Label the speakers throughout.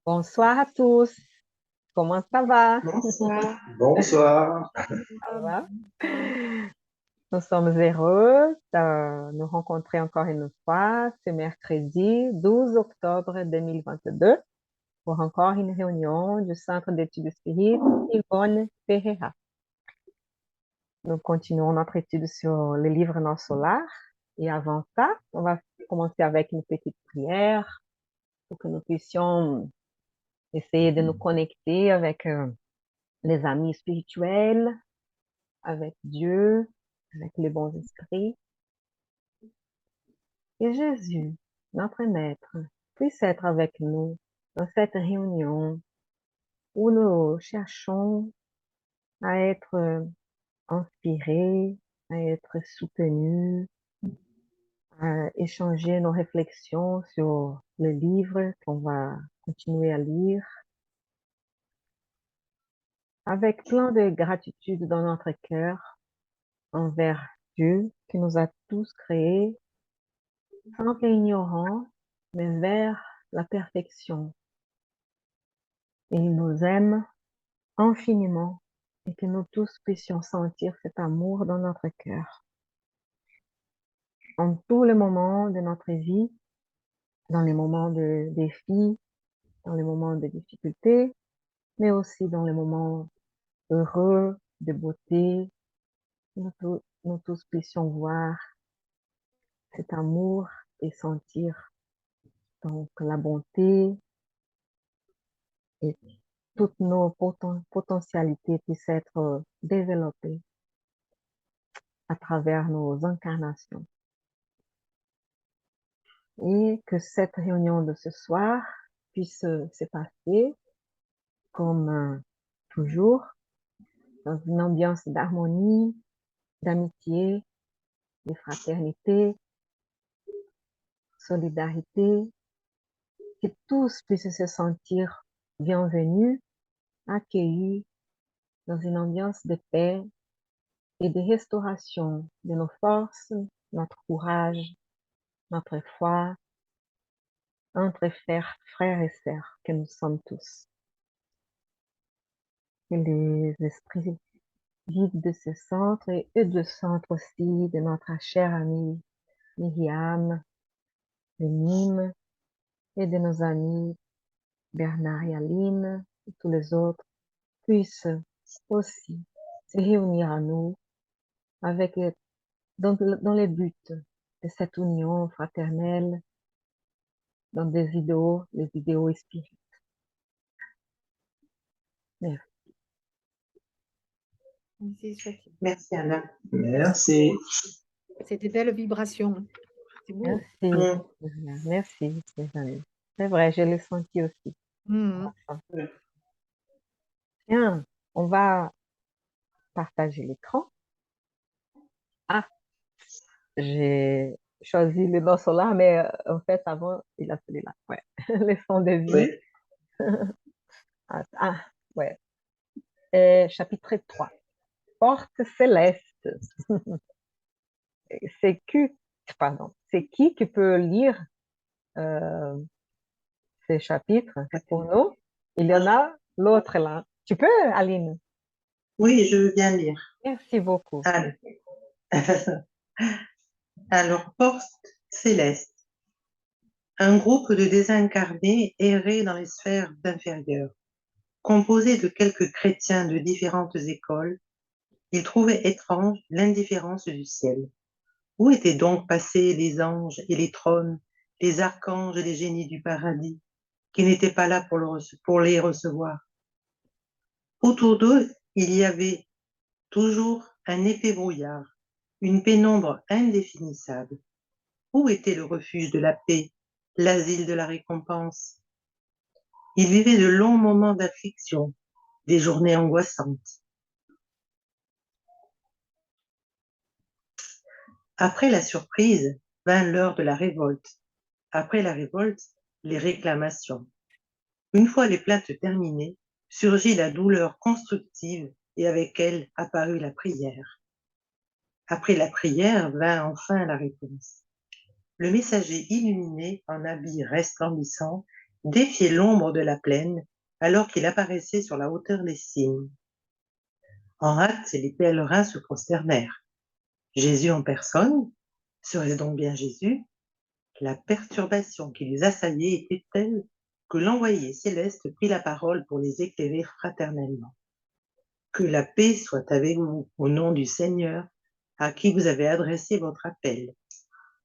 Speaker 1: Bonsoir à tous. Comment ça va?
Speaker 2: Bonsoir. Bonsoir.
Speaker 1: Ça va? Nous sommes heureux de nous rencontrer encore une fois ce mercredi 12 octobre 2022 pour encore une réunion du Centre d'études spirites Yvonne Ferreira. Nous continuons notre étude sur le livre Non Solar et avant ça, on va commencer avec une petite prière pour que nous puissions essayer de nous connecter avec les amis spirituels, avec Dieu, avec les bons esprits. Et Jésus, notre Maître, puisse être avec nous dans cette réunion où nous cherchons à être inspirés, à être soutenus, à échanger nos réflexions sur le livre qu'on va continuer à lire, avec plein de gratitude dans notre cœur envers Dieu qui nous a tous créés simple et ignorant, mais vers la perfection. Il nous aime infiniment et que nous tous puissions sentir cet amour dans notre cœur. En tous les moments de notre vie, dans les moments de défi, dans les moments de difficulté, mais aussi dans les moments heureux, de beauté, nous tous puissions voir cet amour et sentir donc la bonté et toutes nos potentialités puissent être développées à travers nos incarnations. Et que cette réunion de ce soir puisse se passer comme toujours dans une ambiance d'harmonie, d'amitié, de fraternité, solidarité, que tous puissent se sentir bienvenus, accueillis dans une ambiance de paix et de restauration de nos forces, notre courage, notre foi, entre frères et sœurs que nous sommes tous. Que les esprits guides de ce centre et du centre aussi de notre chère amie Myriam, de Nîmes et de nos amis Bernard et Aline et tous les autres puissent aussi se réunir à nous avec dans les buts de cette union fraternelle, dans les idéaux spirituels. Merci.
Speaker 3: Merci, Swati.
Speaker 2: Merci Anna. Merci.
Speaker 3: C'est des belles vibrations. C'est beau.
Speaker 1: Merci. Merci, mes amis. C'est vrai, je l'ai senti aussi. Tiens, on va partager l'écran. Ah, j'ai choisi le nom solaire, mais en fait, avant, il a celui-là. Ouais. Les sons de
Speaker 2: Oui.
Speaker 1: vie. Ouais. Chapitre 3. Porte céleste. C'est qui, pardon, c'est qui peut lire euh, ces chapitres pour nous? Il y en a l'autre là. Tu peux, Aline?
Speaker 2: Oui, je veux bien lire.
Speaker 1: Merci beaucoup.
Speaker 2: Allez. Alors, porte céleste. Un groupe de désincarnés errait dans les sphères inférieures. Composé de quelques chrétiens de différentes écoles, ils trouvaient étrange l'indifférence du ciel. Où étaient donc passés les anges et les trônes, les archanges et les génies du paradis, qui n'étaient pas là pour les recevoir? Autour d'eux, il y avait toujours un épais brouillard, une pénombre indéfinissable. Où était le refuge de la paix, l'asile de la récompense? Ils vivaient de longs moments d'affliction, des journées angoissantes. Après la surprise vint l'heure de la révolte. Après la révolte, les réclamations. Une fois les plaintes terminées, surgit la douleur constructive et avec elle apparut la prière. Après la prière vint enfin la réponse. Le messager illuminé en habit resplendissant défiait l'ombre de la plaine alors qu'il apparaissait sur la hauteur des cimes. En hâte, les pèlerins se prosternèrent. Jésus en personne, serait-ce donc bien Jésus? La perturbation qui les assaillait était telle que l'envoyé céleste prit la parole pour les éclairer fraternellement. Que la paix soit avec vous au nom du Seigneur à qui vous avez adressé votre appel.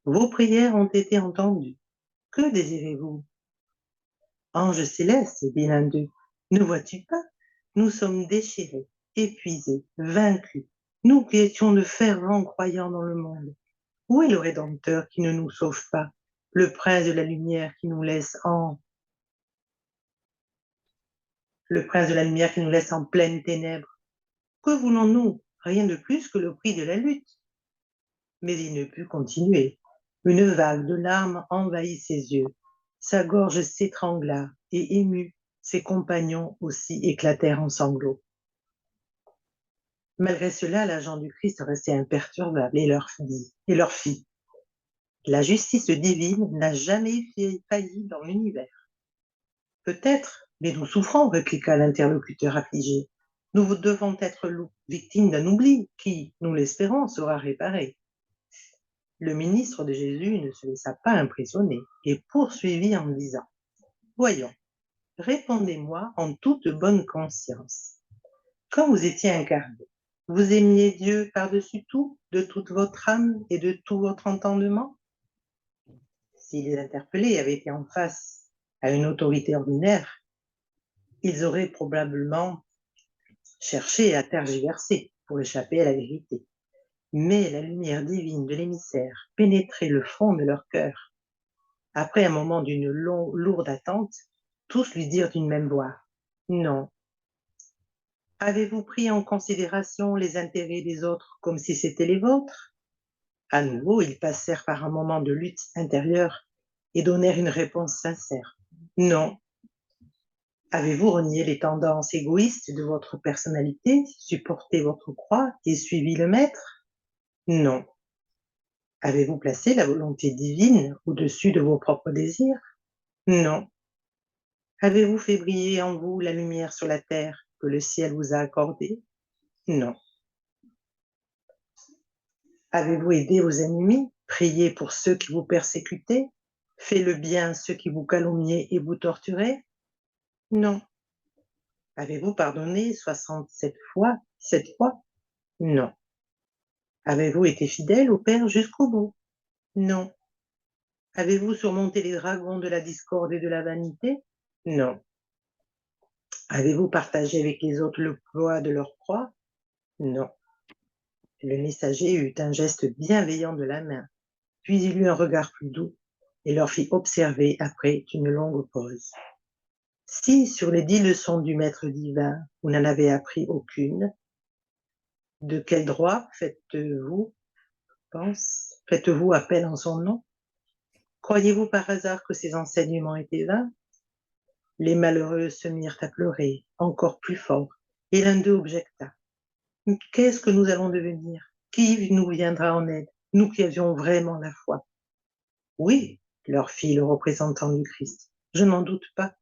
Speaker 2: Vos prières ont été entendues. Que désirez-vous? Ange céleste, dit l'un d'eux, ne vois-tu pas? Nous sommes déchirés, épuisés, vaincus. Nous qui étions de fervents croyants dans le monde. Où est le Rédempteur qui ne nous sauve pas? Le Prince de la lumière qui nous laisse en pleines ténèbres. Que voulons-nous? Rien de plus que le prix de la lutte. Mais il ne put continuer. Une vague de larmes envahit ses yeux. Sa gorge s'étrangla et ému, ses compagnons aussi éclatèrent en sanglots. Malgré cela, l'agent du Christ restait imperturbable et leur fit. La justice divine n'a jamais failli dans l'univers. Peut-être, mais nous souffrons, répliqua l'interlocuteur affligé. Nous devons être victimes d'un oubli qui, nous l'espérons, sera réparé. Le ministre de Jésus ne se laissa pas impressionner et poursuivit en disant « Voyons, répondez-moi en toute bonne conscience. Quand vous étiez incarné, vous aimiez Dieu par-dessus tout, de toute votre âme et de tout votre entendement? » Si les interpellés avaient été en face à une autorité ordinaire, ils auraient probablement cherché à tergiverser pour échapper à la vérité. Mais la lumière divine de l'émissaire pénétrait le fond de leur cœur. Après un moment d'une lourde attente, tous lui dirent d'une même voix « Non. Avez-vous pris en considération les intérêts des autres comme si c'étaient les vôtres ?» À nouveau, ils passèrent par un moment de lutte intérieure et donnèrent une réponse sincère « Non. Avez-vous renié les tendances égoïstes de votre personnalité, supporté votre croix et suivi le Maître? Non. Avez-vous placé la volonté divine au-dessus de vos propres désirs? Non. Avez-vous fait briller en vous la lumière sur la terre que le ciel vous a accordée? Non. Avez-vous aidé vos ennemis, prié pour ceux qui vous persécutaient, fait le bien à ceux qui vous calomniaient et vous torturaient? Non. Avez-vous pardonné 67 fois, 7 fois? Non. Avez-vous été fidèle au Père jusqu'au bout? Non. Avez-vous surmonté les dragons de la discorde et de la vanité? Non. Avez-vous partagé avec les autres le poids de leur croix? Non. Le messager eut un geste bienveillant de la main, puis il eut un regard plus doux et leur fit observer après une longue pause. Si sur les 10 leçons du Maître divin, vous n'en avez appris aucune, de quel droit faites-vous appel en son nom? Croyez-vous par hasard que ces enseignements étaient vains? Les malheureux se mirent à pleurer encore plus fort, et l'un d'eux objecta. Qu'est-ce que nous allons devenir? Qui nous viendra en aide, nous qui avions vraiment la foi? Oui, leur fit le représentant du Christ, je n'en doute pas.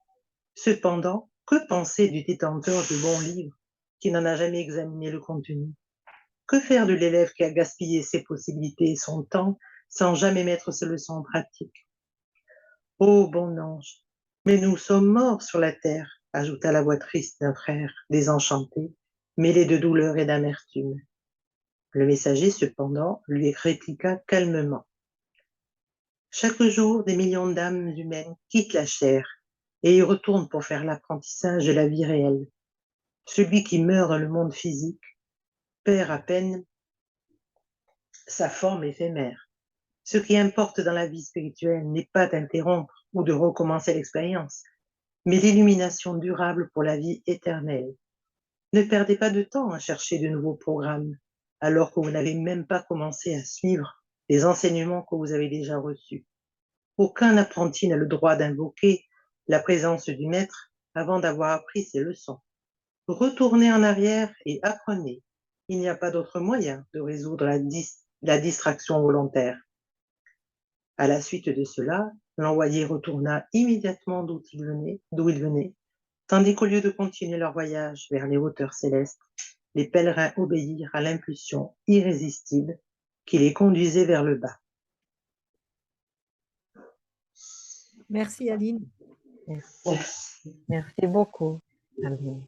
Speaker 2: Cependant, que penser du détenteur de bons livres qui n'en a jamais examiné le contenu? Que faire de l'élève qui a gaspillé ses possibilités et son temps sans jamais mettre ses leçons en pratique? Ô bon ange, mais nous sommes morts sur la terre, ajouta la voix triste d'un frère désenchanté, mêlé de douleur et d'amertume. Le messager, cependant, lui répliqua calmement. Chaque jour, des millions d'âmes humaines quittent la chair et y retournent pour faire l'apprentissage de la vie réelle. Celui qui meurt dans le monde physique perd à peine sa forme éphémère. Ce qui importe dans la vie spirituelle n'est pas d'interrompre ou de recommencer l'expérience, mais l'illumination durable pour la vie éternelle. Ne perdez pas de temps à chercher de nouveaux programmes, alors que vous n'avez même pas commencé à suivre les enseignements que vous avez déjà reçus. Aucun apprenti n'a le droit d'invoquer la présence du Maître avant d'avoir appris ses leçons. Retournez en arrière et apprenez. Il n'y a pas d'autre moyen de résoudre la distraction volontaire. À la suite de cela, l'envoyé retourna immédiatement d'où il venait, tandis qu'au lieu de continuer leur voyage vers les hauteurs célestes, les pèlerins obéirent à l'impulsion irrésistible qui les conduisait vers le bas.
Speaker 3: Merci Aline.
Speaker 1: Merci beaucoup, Aline.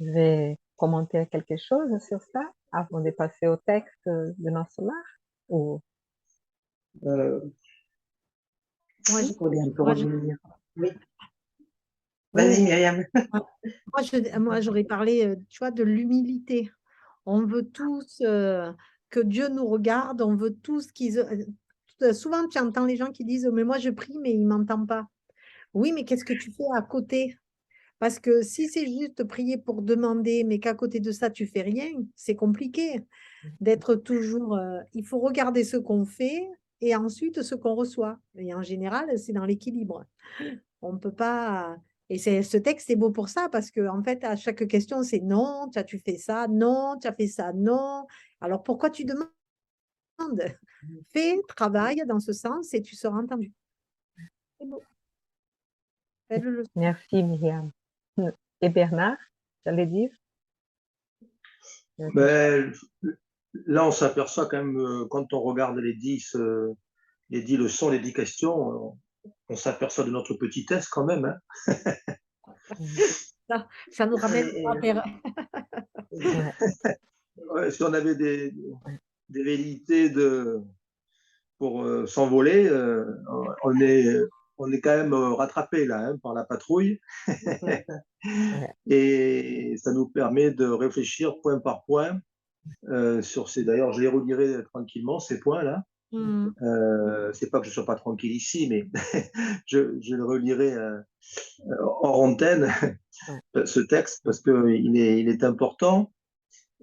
Speaker 1: Je vais commenter quelque chose sur ça avant de passer au texte de notre soir. Ou...
Speaker 3: Moi, je-
Speaker 2: Pour un peu
Speaker 3: moi, je-
Speaker 2: revenir. Oui.
Speaker 3: oui,
Speaker 2: Vas-y,
Speaker 3: oui.
Speaker 2: Myriam.
Speaker 3: Moi, j'aurais parlé, tu vois, de l'humilité. On veut tous que Dieu nous regarde, on veut tous qu'ils... souvent, tu entends les gens qui disent, mais moi, je prie, mais il ne m'entend pas. Oui, mais qu'est-ce que tu fais à côté? Parce que si c'est juste prier pour demander, mais qu'à côté de ça, tu fais rien, c'est compliqué d'être toujours... il faut regarder ce qu'on fait et ensuite ce qu'on reçoit. Et en général, c'est dans l'équilibre. On ne peut pas... Et ce texte est beau pour ça, parce que en fait, à chaque question, c'est non, tu fais ça, non, tu as fait ça, non. Alors pourquoi tu demandes? Fais, travaille dans ce sens et tu seras entendu. C'est beau. Fais-le.
Speaker 1: Merci, Myriam. Et Bernard, j'allais dire?
Speaker 4: Ben, là, on s'aperçoit quand même, quand on regarde les 10 leçons, les 10 questions, on s'aperçoit de notre petitesse quand même. Hein.
Speaker 3: Ça nous ramène à faire.
Speaker 1: Ouais.
Speaker 4: Ouais, si on avait des velléités pour s'envoler, on est quand même rattrapé là hein, par la patrouille. Et ça nous permet de réfléchir point par point sur ces. D'ailleurs, je les relirai tranquillement, ces points-là. C'est pas que je sois pas tranquille ici, mais je le relirai hors antenne, ce texte, parce qu'il il est important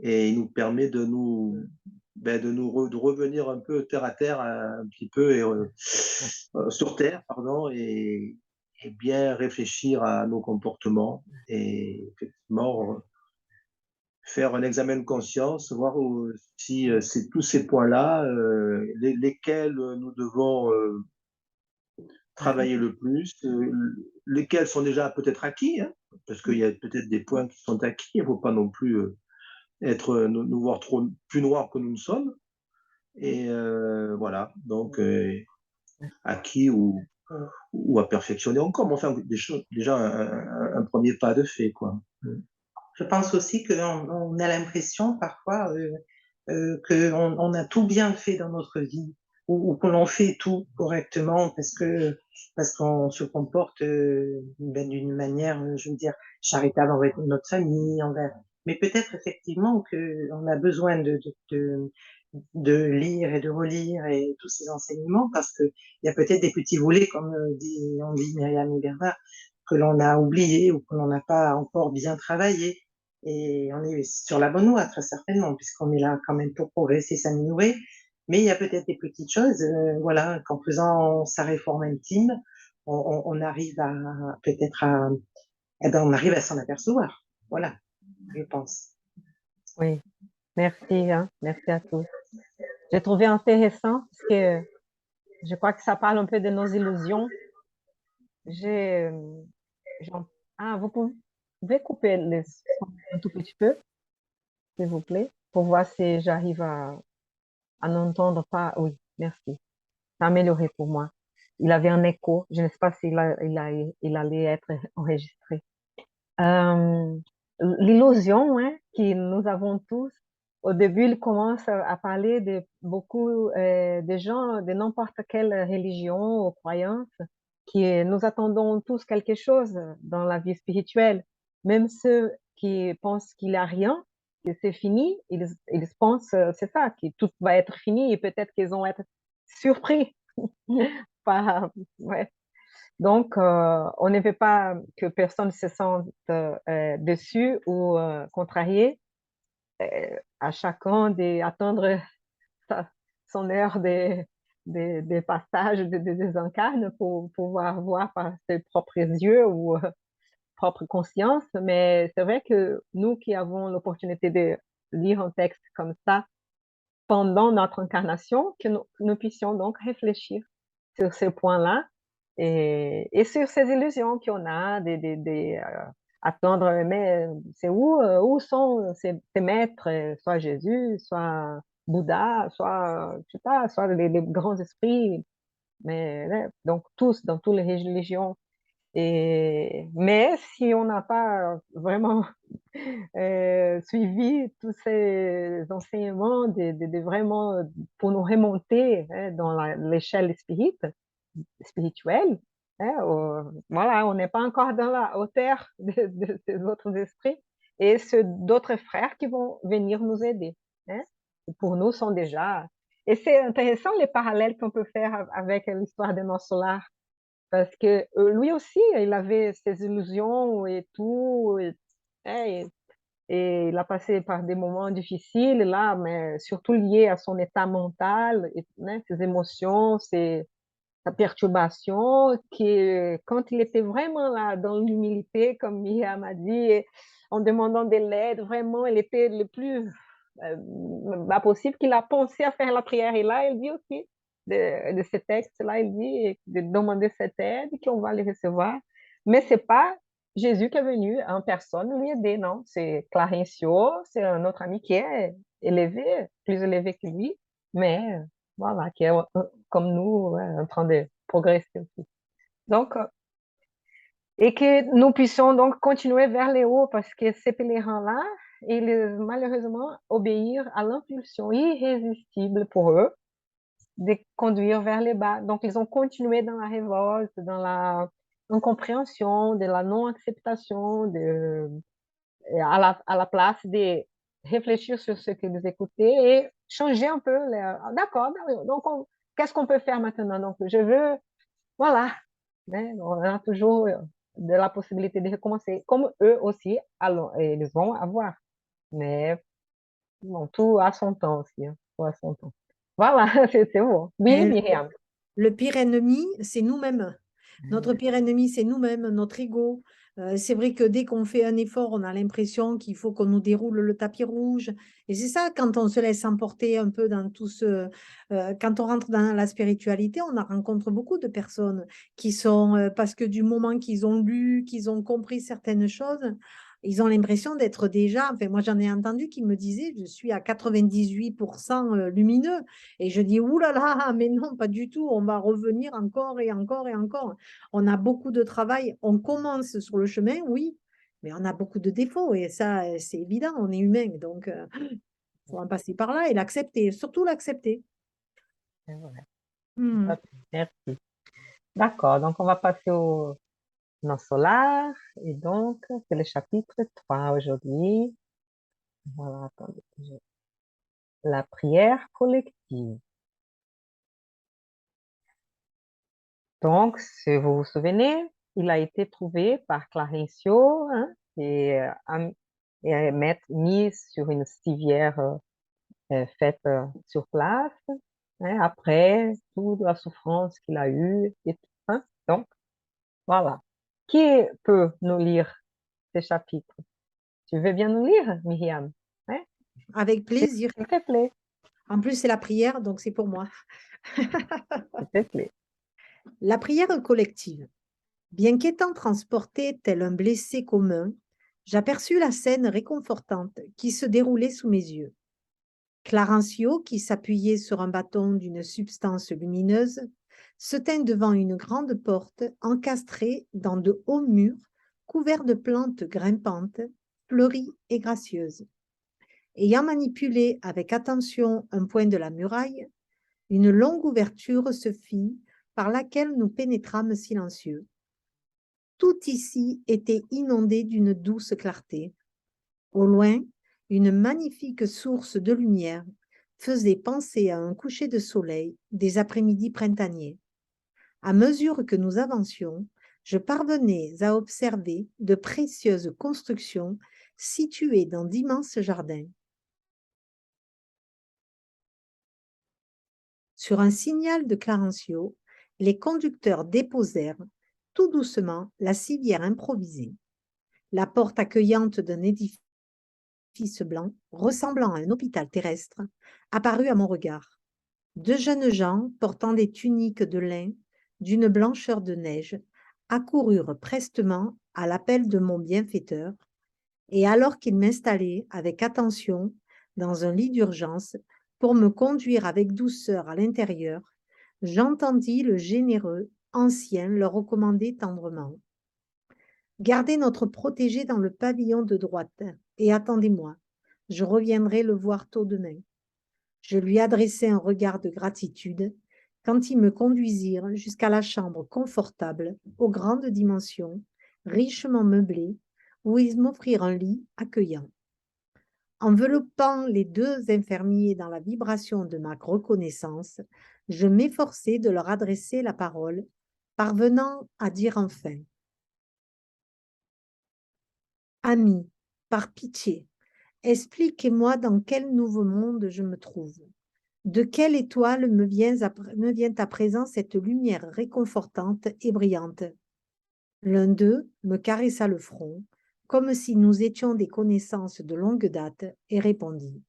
Speaker 4: et il nous permet de de revenir un peu terre à terre, un petit peu, et, sur terre, pardon, et bien réfléchir à nos comportements et effectivement faire un examen de conscience, voir si c'est tous ces points-là, lesquels nous devons travailler le plus, lesquels sont déjà peut-être acquis, hein, parce qu'il y a peut-être des points qui sont acquis, il ne faut pas non plus nous voir trop plus noirs que nous ne sommes. Et voilà, donc acquis ou à perfectionner encore, mais enfin, déjà un premier pas de fait, quoi.
Speaker 2: Je pense aussi qu'on a l'impression parfois qu'on a tout bien fait dans notre vie ou que l'on fait tout correctement parce qu'on se comporte d'une manière, je veux dire, charitable envers notre famille, mais peut-être effectivement qu'on a besoin de lire et de relire et tous ces enseignements parce qu'il y a peut-être des petits volets, comme on dit Myriam et Bernard, que l'on a oubliés ou que l'on n'a pas encore bien travaillé. Et on est sur la bonne voie, très certainement, puisqu'on est là quand même pour progresser, s'améliorer. Mais il y a peut-être des petites choses, voilà, qu'en faisant sa réforme intime, on arrive à peut-être on arrive à s'en apercevoir. Voilà, je pense.
Speaker 1: Oui, merci, hein, merci à tous. J'ai trouvé intéressant parce que je crois que ça parle un peu de nos illusions. J'ai, vous pouvez couper le son un tout petit peu, s'il vous plaît, pour voir si j'arrive à n'entendre pas. Oui, merci. Ça a amélioré pour moi. Il avait un écho. Je ne sais pas il allait être enregistré. L'illusion hein, que nous avons tous, au début, il commence à parler de beaucoup de gens de n'importe quelle religion ou croyance, qui nous attendons tous quelque chose dans la vie spirituelle. Même ceux qui pensent qu'il n'y a rien, que c'est fini, ils pensent, c'est ça, que tout va être fini et peut-être qu'ils vont être surpris par, ouais. Donc, on ne veut pas que personne se sente déçu ou contrarié. À chacun d'attendre son heure de passage de désincarne pour pouvoir voir par ses propres yeux ou propre conscience. Mais c'est vrai que nous qui avons l'opportunité de lire un texte comme ça, pendant notre incarnation, que nous puissions donc réfléchir sur ce point-là et sur ces illusions qu'on a attendre, mais c'est où sont ces maîtres, soit Jésus, soit Bouddha, soit, je sais pas, soit les grands esprits, mais donc tous, dans toutes les religions. Mais si on n'a pas vraiment suivi tous ces enseignements vraiment pour nous remonter dans l'échelle spirituelle, voilà, on n'est pas encore dans la hauteur des autres esprits et c'est d'autres frères qui vont venir nous aider. Hein, pour nous sont déjà... Et c'est intéressant les parallèles qu'on peut faire avec l'histoire de notre solaire parce que lui aussi, il avait ses illusions et tout, et, et il a passé par des moments difficiles là, mais surtout liés à son état mental, ses émotions, sa perturbation, qui quand il était vraiment là dans l'humilité, comme Myriam a dit, et en demandant de l'aide, vraiment, il était le plus possible qu'il a pensé à faire la prière. Et là, il dit aussi, de ce texte-là, il dit de demander cette aide, qu'on va les recevoir. Mais ce n'est pas Jésus qui est venu en personne lui aider, non. C'est Clarencio, c'est un autre ami qui est élevé, plus élevé que lui, mais voilà, qui est comme nous, ouais, en train de progresser aussi. Donc, et que nous puissions donc continuer vers les hauts, parce que ces pèlerins-là, ils malheureusement obéir à l'impulsion irrésistible pour eux de conduire vers les bas. Donc, ils ont continué dans la révolte, dans la incompréhension, de la non-acceptation, à la place de réfléchir sur ce qu'ils écoutaient et changer un peu. D'accord, donc qu'est-ce qu'on peut faire maintenant? Donc, je veux, voilà, hein, on a toujours de la possibilité de recommencer, comme eux aussi, ils vont avoir. Mais bon, tout à son temps aussi, hein, tout à son temps. Voilà, c'est bon. Oui, Myriam.
Speaker 3: Le pire ennemi, c'est nous-mêmes. Notre pire ennemi, c'est nous-mêmes, notre ego. C'est vrai que dès qu'on fait un effort, on a l'impression qu'il faut qu'on nous déroule le tapis rouge. Et c'est ça, quand on se laisse emporter un peu dans tout ce... quand on rentre dans la spiritualité, on rencontre beaucoup de personnes qui sont, parce que du moment qu'ils ont lu, qu'ils ont compris certaines choses, ils ont l'impression d'être déjà... Enfin, moi, j'en ai entendu qui me disaient, je suis à 98% lumineux. Et je dis, oulala, mais non, pas du tout, on va revenir encore et encore et encore. On a beaucoup de travail, on commence sur le chemin, oui, mais on a beaucoup de défauts et ça, c'est évident, on est humain, donc il faut en passer par là et l'accepter, surtout l'accepter.
Speaker 1: C'est vrai.
Speaker 3: Hmm.
Speaker 1: Merci. D'accord, donc on va passer au non solaire, et donc c'est le chapitre 3 aujourd'hui. Voilà, attendez, la prière collective. Donc, si vous vous souvenez, il a été trouvé par Clarencio, hein, et mis sur une civière faite sur place, hein, après toute la souffrance qu'il a eue. Et tout, hein. Donc, voilà. Qui peut nous lire ces chapitres? Tu veux bien nous lire, Myriam? Hein?
Speaker 3: Avec plaisir.
Speaker 1: S'il te plaît.
Speaker 3: En plus, c'est la prière, donc c'est pour moi.
Speaker 1: S'il te plaît.
Speaker 3: La prière collective. Bien qu'étant transporté tel un blessé commun, j'aperçus la scène réconfortante qui se déroulait sous mes yeux. Clarencio, qui s'appuyait sur un bâton d'une substance lumineuse, se tint devant une grande porte encastrée dans de hauts murs couverts de plantes grimpantes, fleuries et gracieuses. Ayant manipulé avec attention un point de la muraille, une longue ouverture se fit par laquelle nous pénétrâmes silencieux. Tout ici était inondé d'une douce clarté. Au loin, une magnifique source de lumière faisait penser à un coucher de soleil des après-midi printaniers. À mesure que nous avancions, je parvenais à observer de précieuses constructions situées dans d'immenses jardins. Sur un signal de Clarencio, les conducteurs déposèrent tout doucement la civière improvisée. La porte accueillante d'un édifice édifice blanc, ressemblant à un hôpital terrestre, apparut à mon regard. 2 jeunes gens, portant des tuniques de lin d'une blancheur de neige, accoururent prestement à l'appel de mon bienfaiteur, et alors qu'ils m'installaient avec attention dans un lit d'urgence pour me conduire avec douceur à l'intérieur, j'entendis le généreux ancien leur recommander tendrement: Gardez notre protégé dans le pavillon de droite et attendez-moi. Je reviendrai le voir tôt demain. Je lui adressai un regard de gratitude quand ils me conduisirent jusqu'à la chambre confortable, aux grandes dimensions, richement meublée, où ils m'offrirent un lit accueillant. Enveloppant les 2 infirmiers dans la vibration de ma reconnaissance, je m'efforçai de leur adresser la parole, parvenant à dire enfin: Amis, par pitié, expliquez-moi dans quel nouveau monde je me trouve. De quelle étoile me vient à présent cette lumière réconfortante et brillante? L'un d'eux me caressa le front, comme si nous étions des connaissances de longue date, et répondit: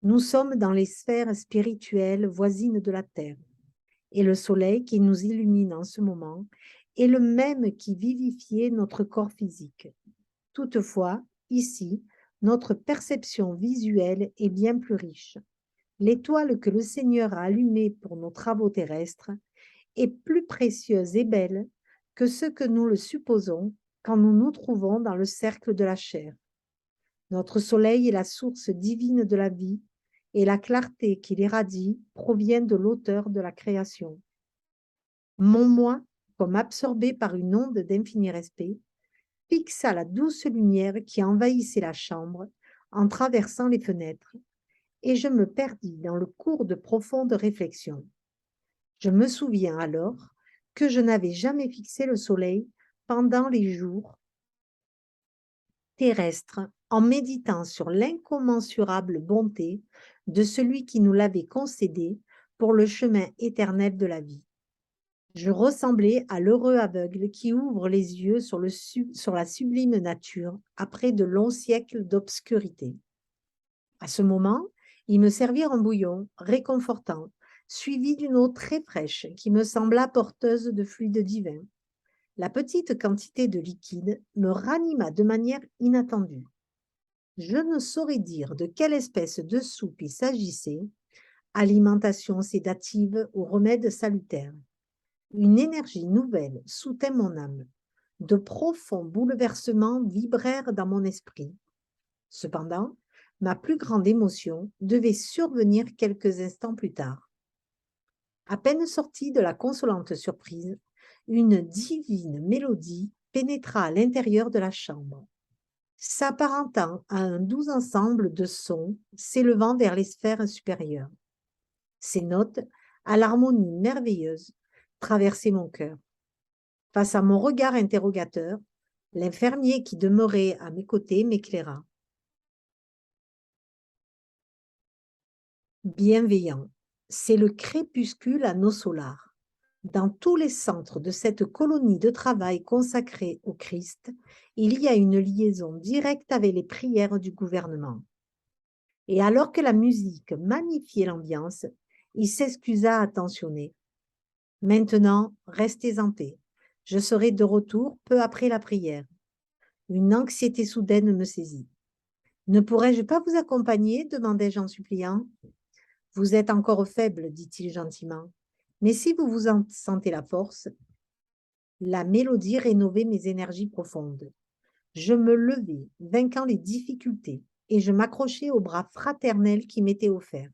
Speaker 3: Nous sommes dans les sphères spirituelles voisines de la Terre, et le soleil qui nous illumine en ce moment est le même qui vivifiait notre corps physique. Toutefois, ici, notre perception visuelle est bien plus riche. L'étoile que le Seigneur a allumée pour nos travaux terrestres est plus précieuse et belle que ce que nous le supposons quand nous nous trouvons dans le cercle de la chair. Notre soleil est la source divine de la vie, et la clarté qu'il irradie provient de l'auteur de la création. Mon moi, comme absorbé par une onde d'infini respect, fixa la douce lumière qui envahissait la chambre en traversant les fenêtres, et je me perdis dans le cours de profondes réflexions. Je me souviens alors que je n'avais jamais fixé le soleil pendant les jours terrestres en méditant sur l'incommensurable bonté de celui qui nous l'avait concédé pour le chemin éternel de la vie. Je ressemblais à l'heureux aveugle qui ouvre les yeux sur la sublime nature après de longs siècles d'obscurité. À ce moment, ils me servirent un bouillon réconfortant, suivi d'une eau très fraîche qui me sembla porteuse de fluide divin. La petite quantité de liquide me ranima de manière inattendue. Je ne saurais dire de quelle espèce de soupe il s'agissait, alimentation sédative ou remède salutaire. Une énergie nouvelle soutint mon âme. De profonds bouleversements vibrèrent dans mon esprit. Cependant, ma plus grande émotion devait survenir quelques instants plus tard. À peine sortie de la consolante surprise, une divine mélodie pénétra à l'intérieur de la chambre, s'apparentant à un doux ensemble de sons s'élevant vers les sphères supérieures. Ces notes, à l'harmonie merveilleuse, traversaient mon cœur. Face à mon regard interrogateur, l'infirmier qui demeurait à mes côtés m'éclaira. Bienveillant, c'est le crépuscule à nos solars. Dans tous les centres de cette colonie de travail consacrée au Christ, il y a une liaison directe avec les prières du gouvernement. Et alors que la musique magnifiait l'ambiance, il s'excusa attentionné. Maintenant, restez en paix. Je serai de retour peu après la prière. Une anxiété soudaine me saisit. Ne pourrais-je pas vous accompagner? Demandai-je en suppliant. Vous êtes encore faible, dit-il gentiment, mais si vous vous en sentez la force, la mélodie rénovait mes énergies profondes. Je me levai, vainquant les difficultés, et je m'accrochai au bras fraternel qui m'était offert.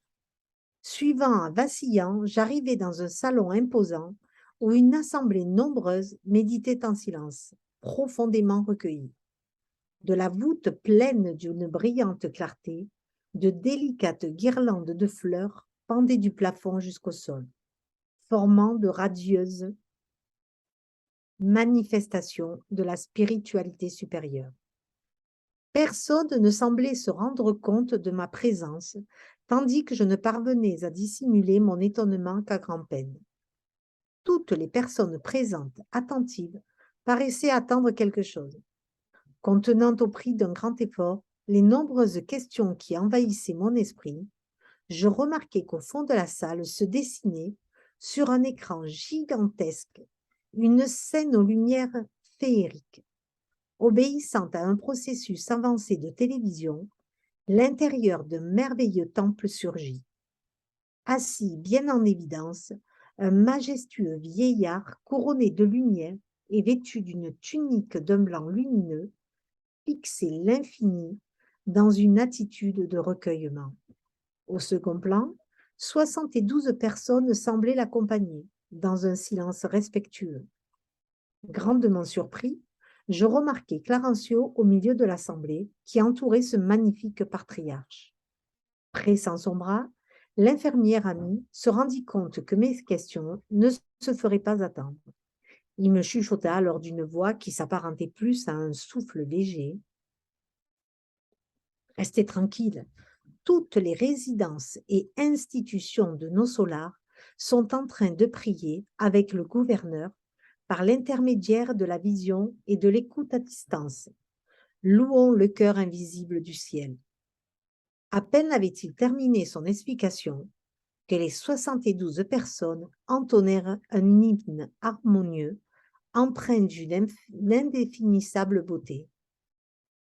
Speaker 3: Suivant, vacillant, j'arrivai dans un salon imposant où une assemblée nombreuse méditait en silence, profondément recueillie. De la voûte pleine d'une brillante clarté, de délicates guirlandes de fleurs pendaient du plafond jusqu'au sol, formant de radieuses manifestations de la spiritualité supérieure. Personne ne semblait se rendre compte de ma présence, tandis que je ne parvenais à dissimuler mon étonnement qu'à grand-peine. Toutes les personnes présentes, attentives, paraissaient attendre quelque chose. Contenant au prix d'un grand effort, les nombreuses questions qui envahissaient mon esprit, je remarquai qu'au fond de la salle se dessinait, sur un écran gigantesque, une scène aux lumières féeriques. Obéissant à un processus avancé de télévision, l'intérieur d'un merveilleux temple surgit. Assis bien en évidence, un majestueux vieillard couronné de lumière et vêtu d'une tunique d'un blanc lumineux fixait l'infini dans une attitude de recueillement. Au second plan, 72 personnes semblaient l'accompagner, dans un silence respectueux. Grandement surpris, je remarquai Clarencio au milieu de l'assemblée qui entourait ce magnifique patriarche. Pressant son bras, l'infirmière amie se rendit compte que mes questions ne se feraient pas attendre. Il me chuchota alors d'une voix qui s'apparentait plus à un souffle léger. « Restez tranquille, toutes les résidences et institutions de nos solars sont en train de prier avec le gouverneur par l'intermédiaire de la vision et de l'écoute à distance. Louons le cœur invisible du ciel. » À peine avait-il terminé son explication que les 72 personnes entonnèrent un hymne harmonieux empreint d'une indéfinissable beauté.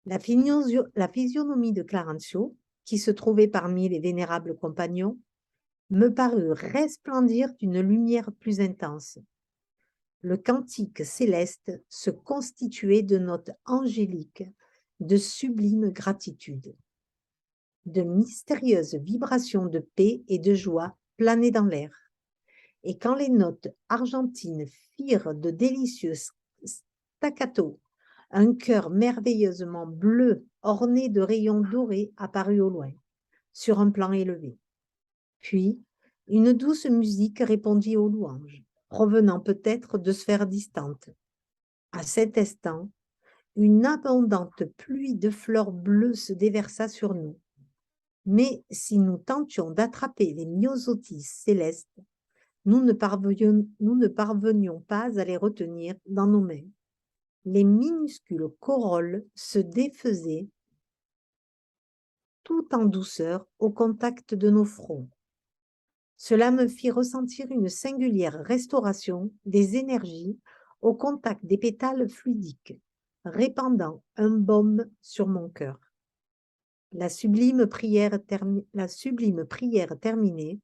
Speaker 3: La physionomie de Clarencio, qui se trouvait parmi les vénérables compagnons, me parut resplendir d'une lumière plus intense. Le cantique céleste se constituait de notes angéliques, de sublime gratitude. De mystérieuses vibrations de paix et de joie planaient dans l'air. Et quand les notes argentines firent de délicieux staccato, un cœur merveilleusement bleu orné de rayons dorés apparut au loin, sur un plan élevé. Puis, une douce musique répondit aux louanges, provenant peut-être de sphères distantes. À cet instant, une abondante pluie de fleurs bleues se déversa sur nous. Mais si nous tentions d'attraper les myosotis célestes, nous ne parvenions pas à les retenir dans nos mains. Les minuscules corolles se défaisaient tout en douceur au contact de nos fronts. Cela me fit ressentir une singulière restauration des énergies au contact des pétales fluidiques, répandant un baume sur mon cœur. La sublime prière terminée,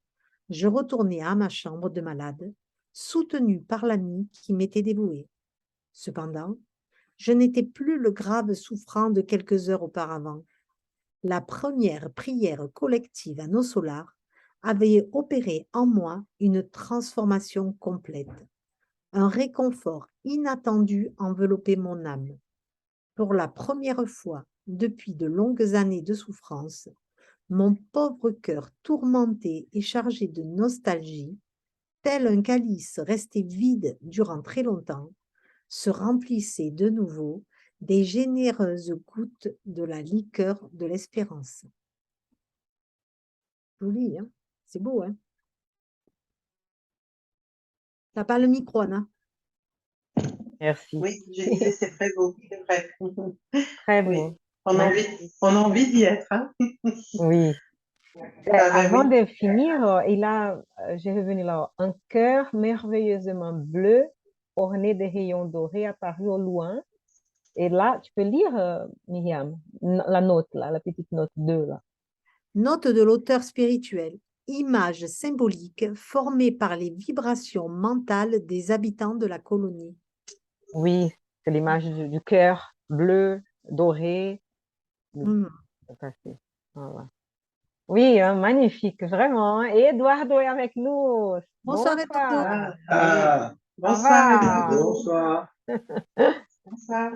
Speaker 3: je retournai à ma chambre de malade, soutenu par l'ami qui m'était dévoué. Cependant, je n'étais plus le grave souffrant de quelques heures auparavant. La première prière collective à nos solars avait opéré en moi une transformation complète. Un réconfort inattendu enveloppait mon âme. Pour la première fois depuis de longues années de souffrance, mon pauvre cœur tourmenté et chargé de nostalgie, tel un calice resté vide durant très longtemps, se remplissait de nouveau des généreuses gouttes de la liqueur de l'espérance. Joli, hein? C'est beau, hein? T'as pas le micro, Anna?
Speaker 1: Merci.
Speaker 2: Oui, je disais, c'est très beau, c'est vrai.
Speaker 1: Très
Speaker 2: Oui,
Speaker 1: beau.
Speaker 2: on a envie d'y être, hein?
Speaker 1: Oui. Avant de finir, je vais revenir là, un cœur merveilleusement bleu, orné de rayons dorés apparu au loin. Et là, tu peux lire, Myriam, la note, là, la petite note 2, là.
Speaker 3: Note de l'auteur spirituel. Image symbolique formée par les vibrations mentales des habitants de la colonie.
Speaker 1: Oui, c'est l'image du cœur bleu, doré.
Speaker 3: Mmh.
Speaker 1: Tout à fait. Voilà. Oui, hein, magnifique, vraiment. Et Eduardo est avec nous.
Speaker 3: Bonsoir, Eduardo.
Speaker 2: Bonsoir, Eduardo.
Speaker 4: Bonsoir.
Speaker 2: Bonsoir.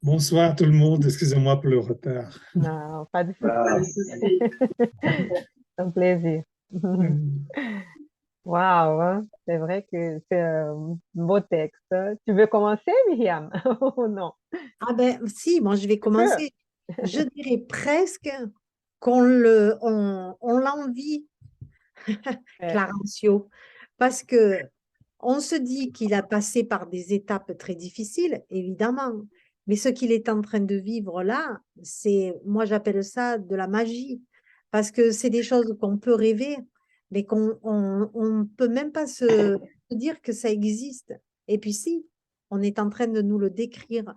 Speaker 5: Bonsoir tout le monde, excusez-moi pour le retard.
Speaker 1: Non, pas de
Speaker 2: Pas de
Speaker 1: souci.
Speaker 2: souci.
Speaker 1: C'est un plaisir. Waouh, hein, c'est vrai que c'est un beau texte. Tu veux commencer, Myriam? Ou non?
Speaker 3: Ah ben si, moi je vais
Speaker 1: Tu peux.
Speaker 3: commencer. Je dirais presque qu'on l'envie, Clarencio, parce que on se dit qu'il a passé par des étapes très difficiles, évidemment, Mais ce qu'il est en train de vivre là, moi j'appelle ça de la magie, parce que c'est des choses qu'on peut rêver, mais on peut même pas se dire que ça existe. Et puis si, on est en train de nous le décrire.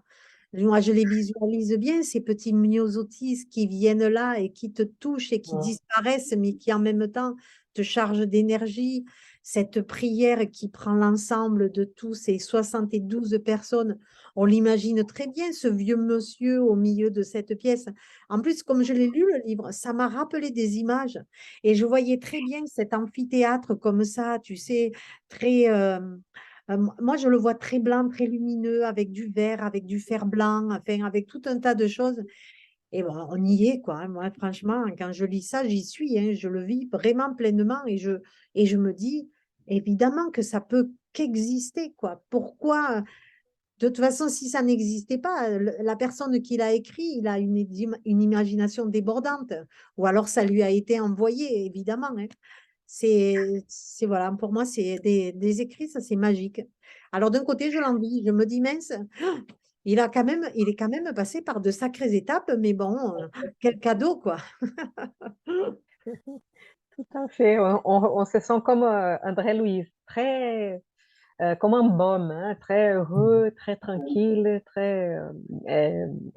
Speaker 3: Moi, je les visualise bien, ces petits myosotis qui viennent là et qui te touchent et qui disparaissent, mais qui en même temps te chargent d'énergie. Cette prière qui prend l'ensemble de tous ces 72 personnes, on l'imagine très bien, ce vieux monsieur au milieu de cette pièce. En plus, comme je l'ai lu, le livre, ça m'a rappelé des images et je voyais très bien cet amphithéâtre comme ça, tu sais, très... moi, je le vois très blanc, très lumineux, avec du vert, avec du fer blanc, enfin, avec tout un tas de choses. Et bon, on y est, quoi, hein. Moi, franchement, quand je lis ça, j'y suis, hein. Je le vis vraiment pleinement et je me dis, évidemment que ça peut qu'exister, quoi. Pourquoi? De toute façon, si ça n'existait pas, la personne qui l'a écrit, il a une imagination débordante. Ou alors ça lui a été envoyé, évidemment, hein. Voilà, pour moi, c'est des écrits, ça c'est magique. Alors d'un côté, je l'envie, je me dis, mince, il est quand même passé par de sacrées étapes, mais bon, quel cadeau, quoi.
Speaker 1: Tout à fait. On se sent comme André Louise, très comme un baume, hein, très heureux, très tranquille, très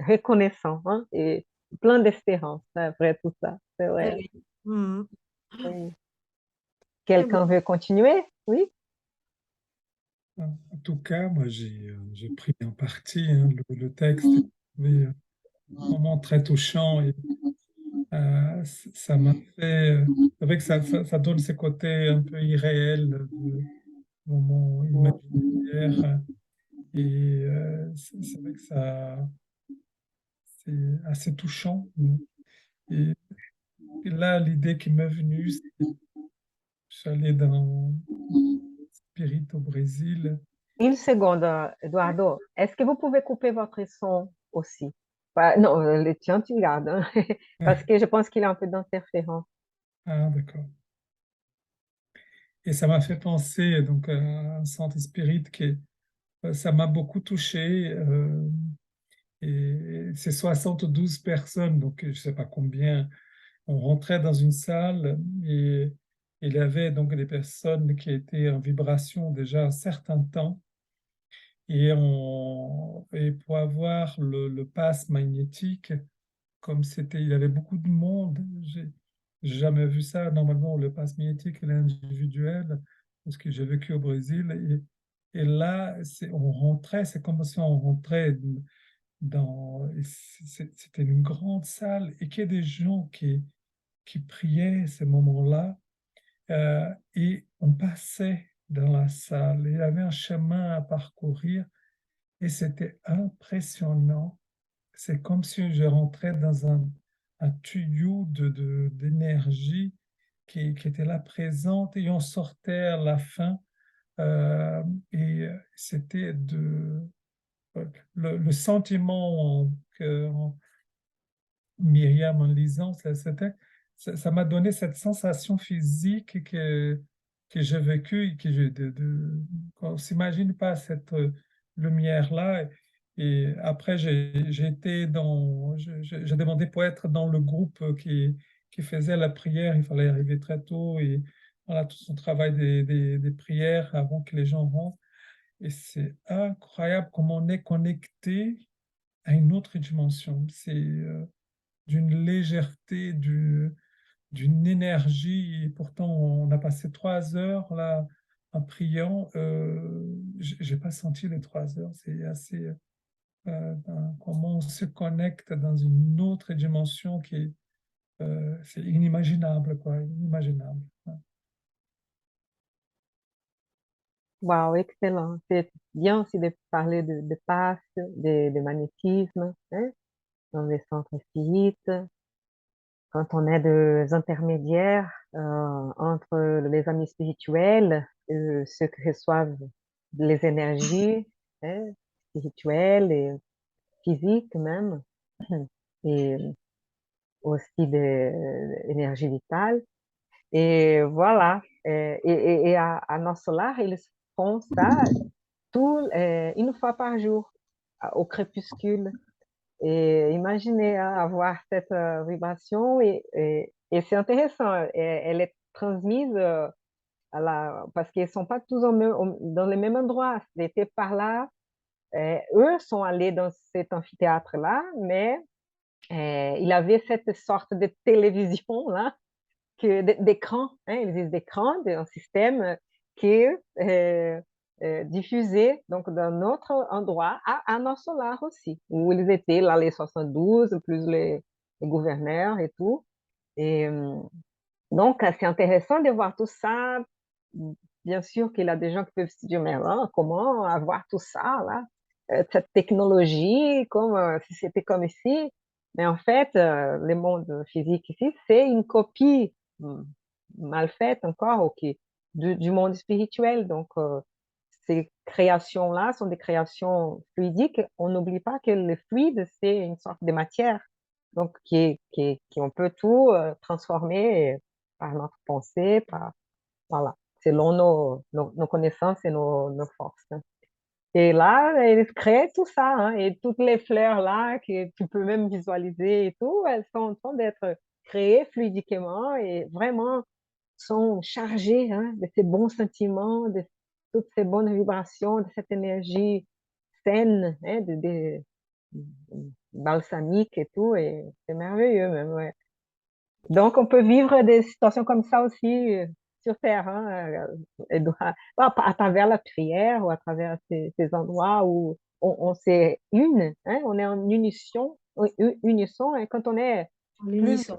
Speaker 1: reconnaissant, hein, et plein d'espérance, c'est vrai tout ça, c'est
Speaker 3: Eh
Speaker 1: vrai.
Speaker 3: oui. Mhm.
Speaker 1: Oui.
Speaker 3: C'est bon.
Speaker 1: Quelqu'un veut continuer? Oui?
Speaker 5: En tout cas, moi, j'ai pris en partie hein, le texte. J'ai trouvé vraiment très touchant et ça m'a fait. C'est vrai que ça donne ces côtés un peu irréels de moments imaginaires. Et c'est vrai que c'est assez touchant. Et, et là, l'idée qui m'est venue, c'est que je suis allé dans Spirit au Brésil.
Speaker 1: Une seconde, Eduardo. Est-ce que vous pouvez couper votre son aussi? Non, le tien, tu gardes, hein, parce que je pense qu'il y a un peu d'interférence.
Speaker 5: Ah, d'accord. Et ça m'a fait penser donc, à un centre spirit ça m'a beaucoup touché. Et c'est 72 personnes, donc je ne sais pas combien. On rentrait dans une salle et il y avait donc des personnes qui étaient en vibration déjà un certain temps. Et pour avoir le pass magnétique, comme il y avait beaucoup de monde, j'ai jamais vu ça. Normalement, le pass magnétique il est individuel, parce que j'ai vécu au Brésil. Et là, on rentrait, c'est comme si on rentrait c'était une grande salle et qu'il y a des gens qui priaient ces moments-là. Et on passait dans la salle. Il y avait un chemin à parcourir et c'était impressionnant. C'est comme si je rentrais dans un tuyau d'énergie qui était là présente et on sortait à la fin. Et c'était le sentiment que Myriam en lisant, ça m'a donné cette sensation physique que j'ai vécue et qu'on ne s'imagine pas cette lumière-là. Et après, j'ai demandé pour être dans le groupe qui faisait la prière. Il fallait arriver très tôt et voilà, tout son travail des prières avant que les gens rentrent. Et c'est incroyable comment on est connecté à une autre dimension. C'est d'une légèreté, d'une énergie. Et pourtant, on a passé 3 heures là en priant. J'ai pas senti les 3 heures. C'est assez comment on se connecte dans une autre dimension c'est inimaginable, quoi, inimaginable. Ouais.
Speaker 1: Wow, excellent. C'est bien aussi de parler de passe, de magnétisme, hein, dans les centres spirites. Quand on est des intermédiaires entre les amis spirituels, ceux qui reçoivent les énergies, hein, spirituelles et physiques même, et aussi de l'énergie vitale. Et voilà. Et à nosso lar, eles font ça une fois par jour. au crépuscule. Et imaginez avoir cette vibration et c'est intéressant. Elle est transmise parce qu'ils ne sont pas tous dans le même endroit. C'était par là. Eux sont allés dans cet amphithéâtre-là, mais il avait cette sorte de télévision là, d'écran, hein, ils disent d'écran, d'un système qui diffusait donc d'un autre endroit à nos solars aussi, où ils étaient là les 72, plus les gouverneurs et tout. Et donc, c'est intéressant de voir tout ça. Bien sûr qu'il y a des gens qui peuvent se dire, mais là, comment avoir tout ça, là, cette technologie, comme si c'était comme ici. Mais en fait, le monde physique ici, c'est une copie mal faite encore, ok, du monde spirituel. Donc, ces créations-là sont des créations fluidiques. On n'oublie pas que le fluide, c'est une sorte de matière, donc on peut tout transformer par notre pensée, voilà, selon nos connaissances et nos forces. Et là, ils créent tout ça, hein, et toutes les fleurs là que tu peux même visualiser et tout, elles sont en train d'être créées fluidiquement et vraiment sont chargées, hein, de ces bons sentiments, de toutes ces bonnes vibrations, de cette énergie saine, hein, balsamique et tout, et c'est merveilleux même, ouais. Donc, on peut vivre des situations comme ça aussi sur Terre, hein, à travers la prière ou à travers ces endroits où on s'est hein, on est en unisson, et quand on est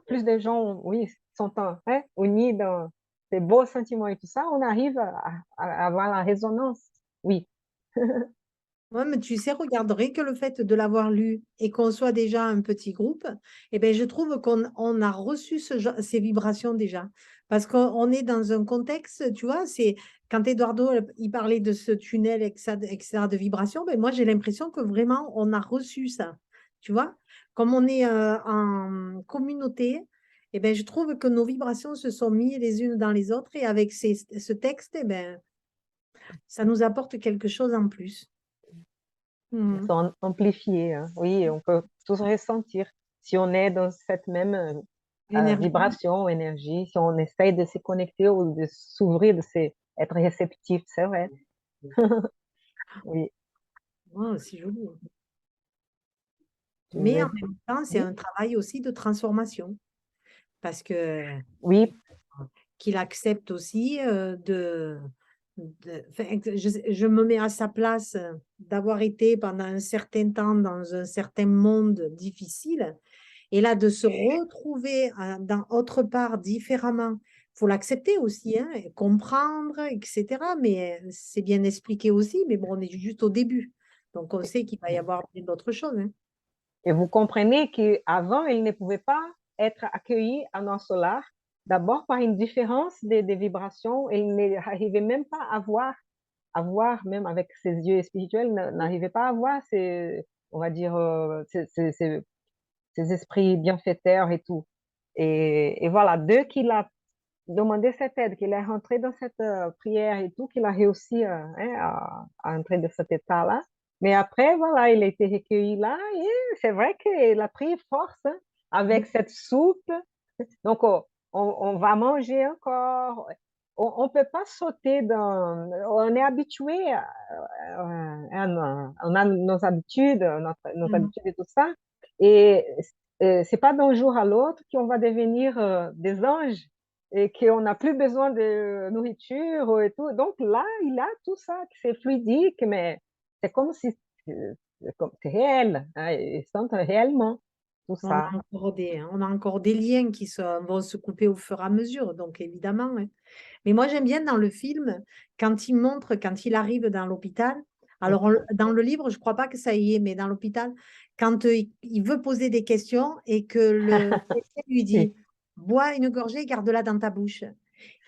Speaker 1: plus de gens, oui, sont hein, unis dans ces beaux sentiments et tout ça, on arrive à avoir la résonance, oui.
Speaker 3: Ouais, mais tu sais, regarderai que le fait de l'avoir lu et qu'on soit déjà un petit groupe, eh ben, je trouve qu'on a reçu ces vibrations déjà. Parce qu'on est dans un contexte, tu vois, c'est quand Eduardo il parlait de ce tunnel, etc., de vibrations, ben moi j'ai l'impression que vraiment on a reçu ça. Tu vois, comme on est en communauté, eh ben, je trouve que nos vibrations se sont mises les unes dans les autres et avec ce texte, eh ben, ça nous apporte quelque chose en plus.
Speaker 1: Ils sont amplifiés, hein. Oui, on peut tous ressentir si on est dans cette même vibration, énergie, si on essaye de se connecter ou de s'ouvrir, être réceptif, c'est vrai. Oui.
Speaker 3: Oh, c'est joli. Mais en même temps, c'est un travail aussi de transformation. Parce que
Speaker 1: oui.
Speaker 3: Qu'il accepte aussi je me mets à sa place d'avoir été pendant un certain temps dans un certain monde difficile. Et là, de se retrouver dans autre part différemment, il faut l'accepter aussi, hein, et comprendre, etc. Mais c'est bien expliqué aussi, mais bon, on est juste au début. Donc, on sait qu'il va y avoir d'autres choses. Hein.
Speaker 1: Et vous comprenez qu'avant, il ne pouvait pas être accueilli à nos solars, d'abord par une différence des vibrations. Il n'arrivait même pas à voir, même avec ses yeux spirituels, n'arrivait pas à voir on va dire, ces esprits bienfaiteurs et tout. Et voilà, dès qu'il a demandé cette aide, qu'il est rentré dans cette prière et tout, qu'il a réussi hein, à entrer dans cet état-là. Mais après, voilà, il a été recueilli là et c'est vrai qu'il a pris force hein, avec cette soupe. Donc, on va manger encore. On ne peut pas sauter dans... On est habitué, on a nos habitudes, nos habitudes et tout ça. Et c'est pas d'un jour à l'autre qu'on va devenir des anges et qu'on n'a plus besoin de nourriture et tout. Donc là, il a tout ça, c'est fluidique, mais c'est comme si c'est réel, hein, ils sentent réellement tout ça.
Speaker 3: On a encore des liens qui vont se couper au fur et à mesure, donc évidemment. Hein. Mais moi, j'aime bien dans le film, quand il arrive dans l'hôpital, alors dans le livre, je ne crois pas que ça y est, mais dans l'hôpital, quand il veut poser des questions et que le médecin lui dit, bois une gorgée, garde-la dans ta bouche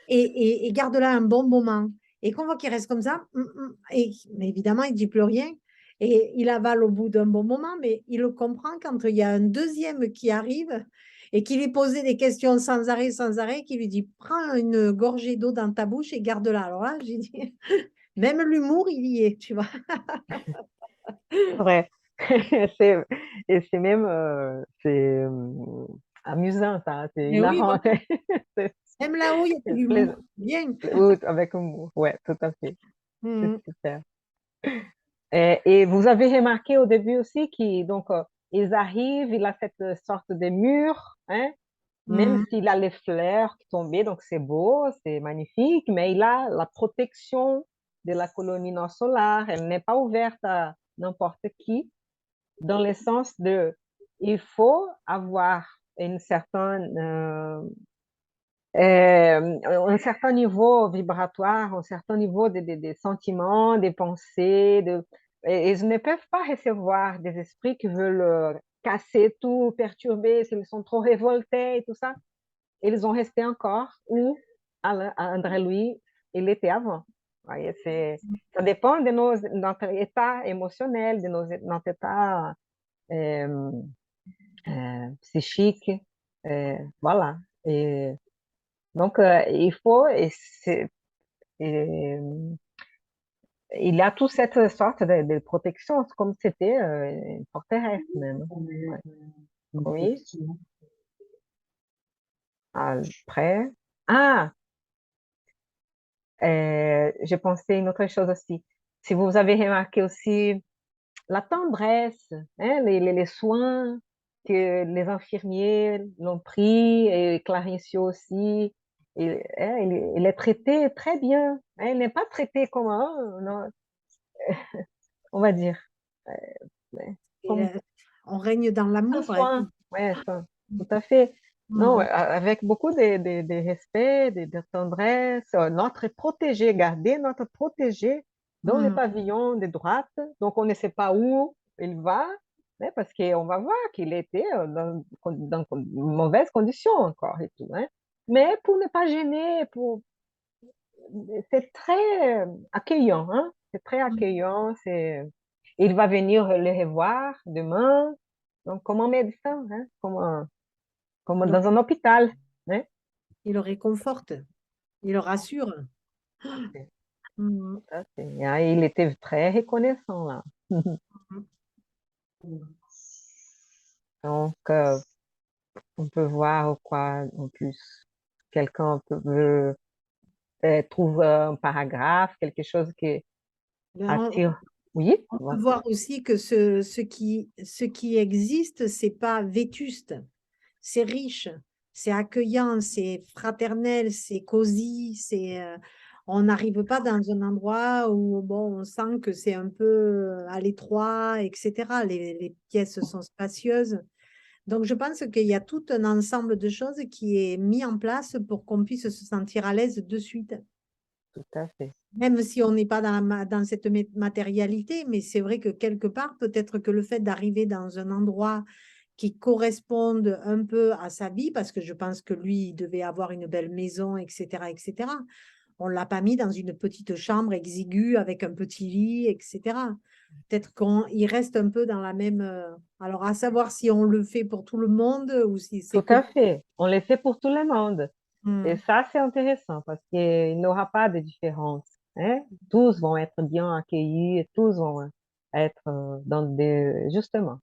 Speaker 3: et garde-la un bon moment. Et qu'on voit qu'il reste comme ça, mais évidemment, il ne dit plus rien. Et il avale au bout d'un bon moment, mais il le comprend quand il y a un deuxième qui arrive et qui lui posait des questions sans arrêt, qui lui dit prends une gorgée d'eau dans ta bouche et garde-la. Alors là, j'ai dit, même l'humour, il y est, tu vois.
Speaker 1: Vrai. C'est, et c'est même amusant, ça, c'est
Speaker 3: Mais oui,
Speaker 1: hilarant.
Speaker 3: voilà.
Speaker 1: C'est
Speaker 3: Même là-haut, il y a de
Speaker 1: plaisant.
Speaker 3: l'humour. Bien.
Speaker 1: Oui, avec humour, ouais, tout à fait, c'est
Speaker 3: Mhm.
Speaker 1: super. Et vous avez remarqué au début aussi qu'ils donc ils arrivent, il a cette sorte de mur, hein, même
Speaker 3: Mhm.
Speaker 1: s'il a les fleurs qui tombaient, donc c'est beau, c'est magnifique, mais il a la protection de la colonie non solaire, elle n'est pas ouverte à n'importe qui, dans le sens de, il faut avoir une certaine, un certain niveau vibratoire, un certain niveau de sentiments, des pensées, et ils ne peuvent pas recevoir des esprits qui veulent casser tout, perturber, s'ils sont trop révoltés et tout ça. Ils ont resté encore où André Louis, il était avant. Voyez, ça dépend de notre état émotionnel, de notre état euh, psychique. Voilà. Et donc, il faut, et, il y a toute cette sorte de protection, comme c'était une forteresse même. Ouais. Oui,
Speaker 2: Effectivement.
Speaker 1: après. Ah, j'ai pensé une autre chose aussi. Si vous avez remarqué aussi la tendresse, hein, les soins que les infirmiers l'ont pris, et Clarencio aussi, hein, il est traité très bien. Hein, il n'est pas traité comme un, non, on va dire, ouais,
Speaker 3: Et,
Speaker 1: comme
Speaker 3: on règne dans
Speaker 1: un
Speaker 3: l'amour, hein.
Speaker 1: soin. Ouais, ça, tout à fait. Non,
Speaker 3: Mhm.
Speaker 1: avec beaucoup de respect, de tendresse, notre protégé, garder notre protégé dans le
Speaker 3: Mhm.
Speaker 1: pavillon de droite. Donc, on ne sait pas où il va, hein, parce qu'on va voir qu'il était dans de mauvaises conditions encore et tout. Hein. Mais pour ne pas gêner, c'est très accueillant. Hein. C'est très accueillant. Il va venir le revoir demain, donc comme un médecin, hein, comme
Speaker 3: Il le,
Speaker 1: dans un hôpital. Hein.
Speaker 3: il le réconforte, il le rassure. Mhm.
Speaker 1: Tout à fait. Et, il était très reconnaissant là. Donc, on peut voir quoi en plus. Quelqu'un veut trouve un paragraphe, quelque chose qui
Speaker 3: Ben,
Speaker 1: attire. Oui,
Speaker 3: on peut
Speaker 1: voilà.
Speaker 3: voir aussi que ce qui existe, c'est pas vétuste, c'est riche, c'est accueillant, c'est fraternel, c'est cosy, on n'arrive pas dans un endroit où bon, on sent que c'est un peu à l'étroit, etc. Les pièces sont spacieuses. Donc, je pense qu'il y a tout un ensemble de choses qui est mis en place pour qu'on puisse se sentir à l'aise de suite.
Speaker 1: Tout à fait.
Speaker 3: Même si on n'est pas dans cette matérialité, mais c'est vrai que quelque part, peut-être que le fait d'arriver dans un endroit qui corresponde un peu à sa vie, parce que je pense que lui, il devait avoir une belle maison, etc., etc. On ne l'a pas mis dans une petite chambre exiguë avec un petit lit, etc. Peut-être qu'il reste un peu dans la même. Alors, à savoir si on le fait pour tout le monde ou si c'est
Speaker 1: Tout
Speaker 3: que.
Speaker 1: à fait. On le fait pour tout le monde. Et
Speaker 3: Hmm.
Speaker 1: ça, c'est intéressant parce qu'il n'y aura pas de différence. Hein. Tous vont être bien accueillis, et tous vont être justement,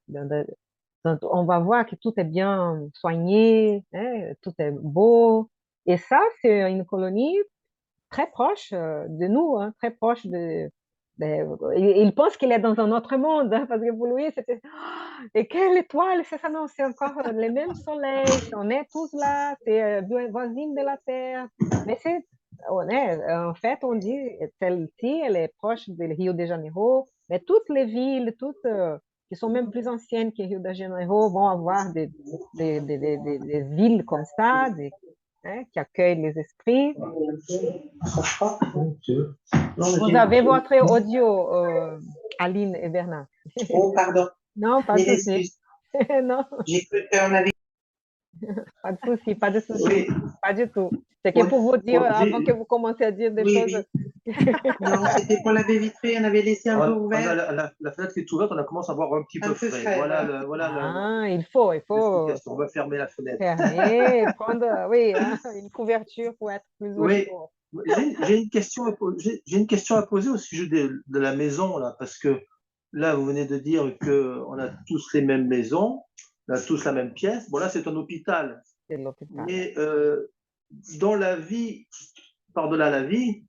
Speaker 1: on va voir que tout est bien soigné, hein, tout est beau. Et ça, c'est une colonie très proche de nous, hein, très proche il pense qu'il est dans un autre monde, hein, parce que pour lui, c'était et quelle étoile, c'est ça, non, c'est encore les mêmes soleils, on est tous là, c'est voisine de la Terre. Mais en fait, on dit, celle-ci, elle est proche de Rio de Janeiro, mais toutes les villes, toutes qui sont même plus anciennes que Rio de Janeiro, vont avoir des villes comme ça, hein, qui accueillent les esprits. Vous avez votre audio, Aline et Bernard.
Speaker 2: Oh, pardon,
Speaker 1: Non, pas de
Speaker 2: mille
Speaker 1: souci.
Speaker 2: excuses.
Speaker 1: Non,
Speaker 2: J'ai cru qu'on avait.
Speaker 1: pas de souci, pas de souci.
Speaker 2: Oui,
Speaker 1: Pas du tout. C'est que
Speaker 2: on-
Speaker 1: pour vous dire, avant que
Speaker 2: oui,
Speaker 1: vous commenciez à dire des choses.
Speaker 2: oui. Non, c'était pour la baie vitrée, on avait laissé un peu ouvert.
Speaker 4: La fenêtre qui est ouverte, on commence à avoir un petit
Speaker 2: Un
Speaker 4: peu
Speaker 2: peu
Speaker 4: frais.
Speaker 2: frais,
Speaker 4: Voilà,
Speaker 2: voilà.
Speaker 1: Ah, il faut
Speaker 4: l'explication. On va fermer la fenêtre.
Speaker 1: fermer, prendre, oui, hein, une couverture pour être plus au
Speaker 4: Oui,
Speaker 1: chaud.
Speaker 4: j'ai une question à poser au sujet de la maison, là, parce que là, vous venez de dire qu'on a tous les mêmes maisons, on a tous la même pièce. Bon, là, c'est un hôpital.
Speaker 1: C'est l'hôpital.
Speaker 4: Mais dans la vie, par-delà la vie,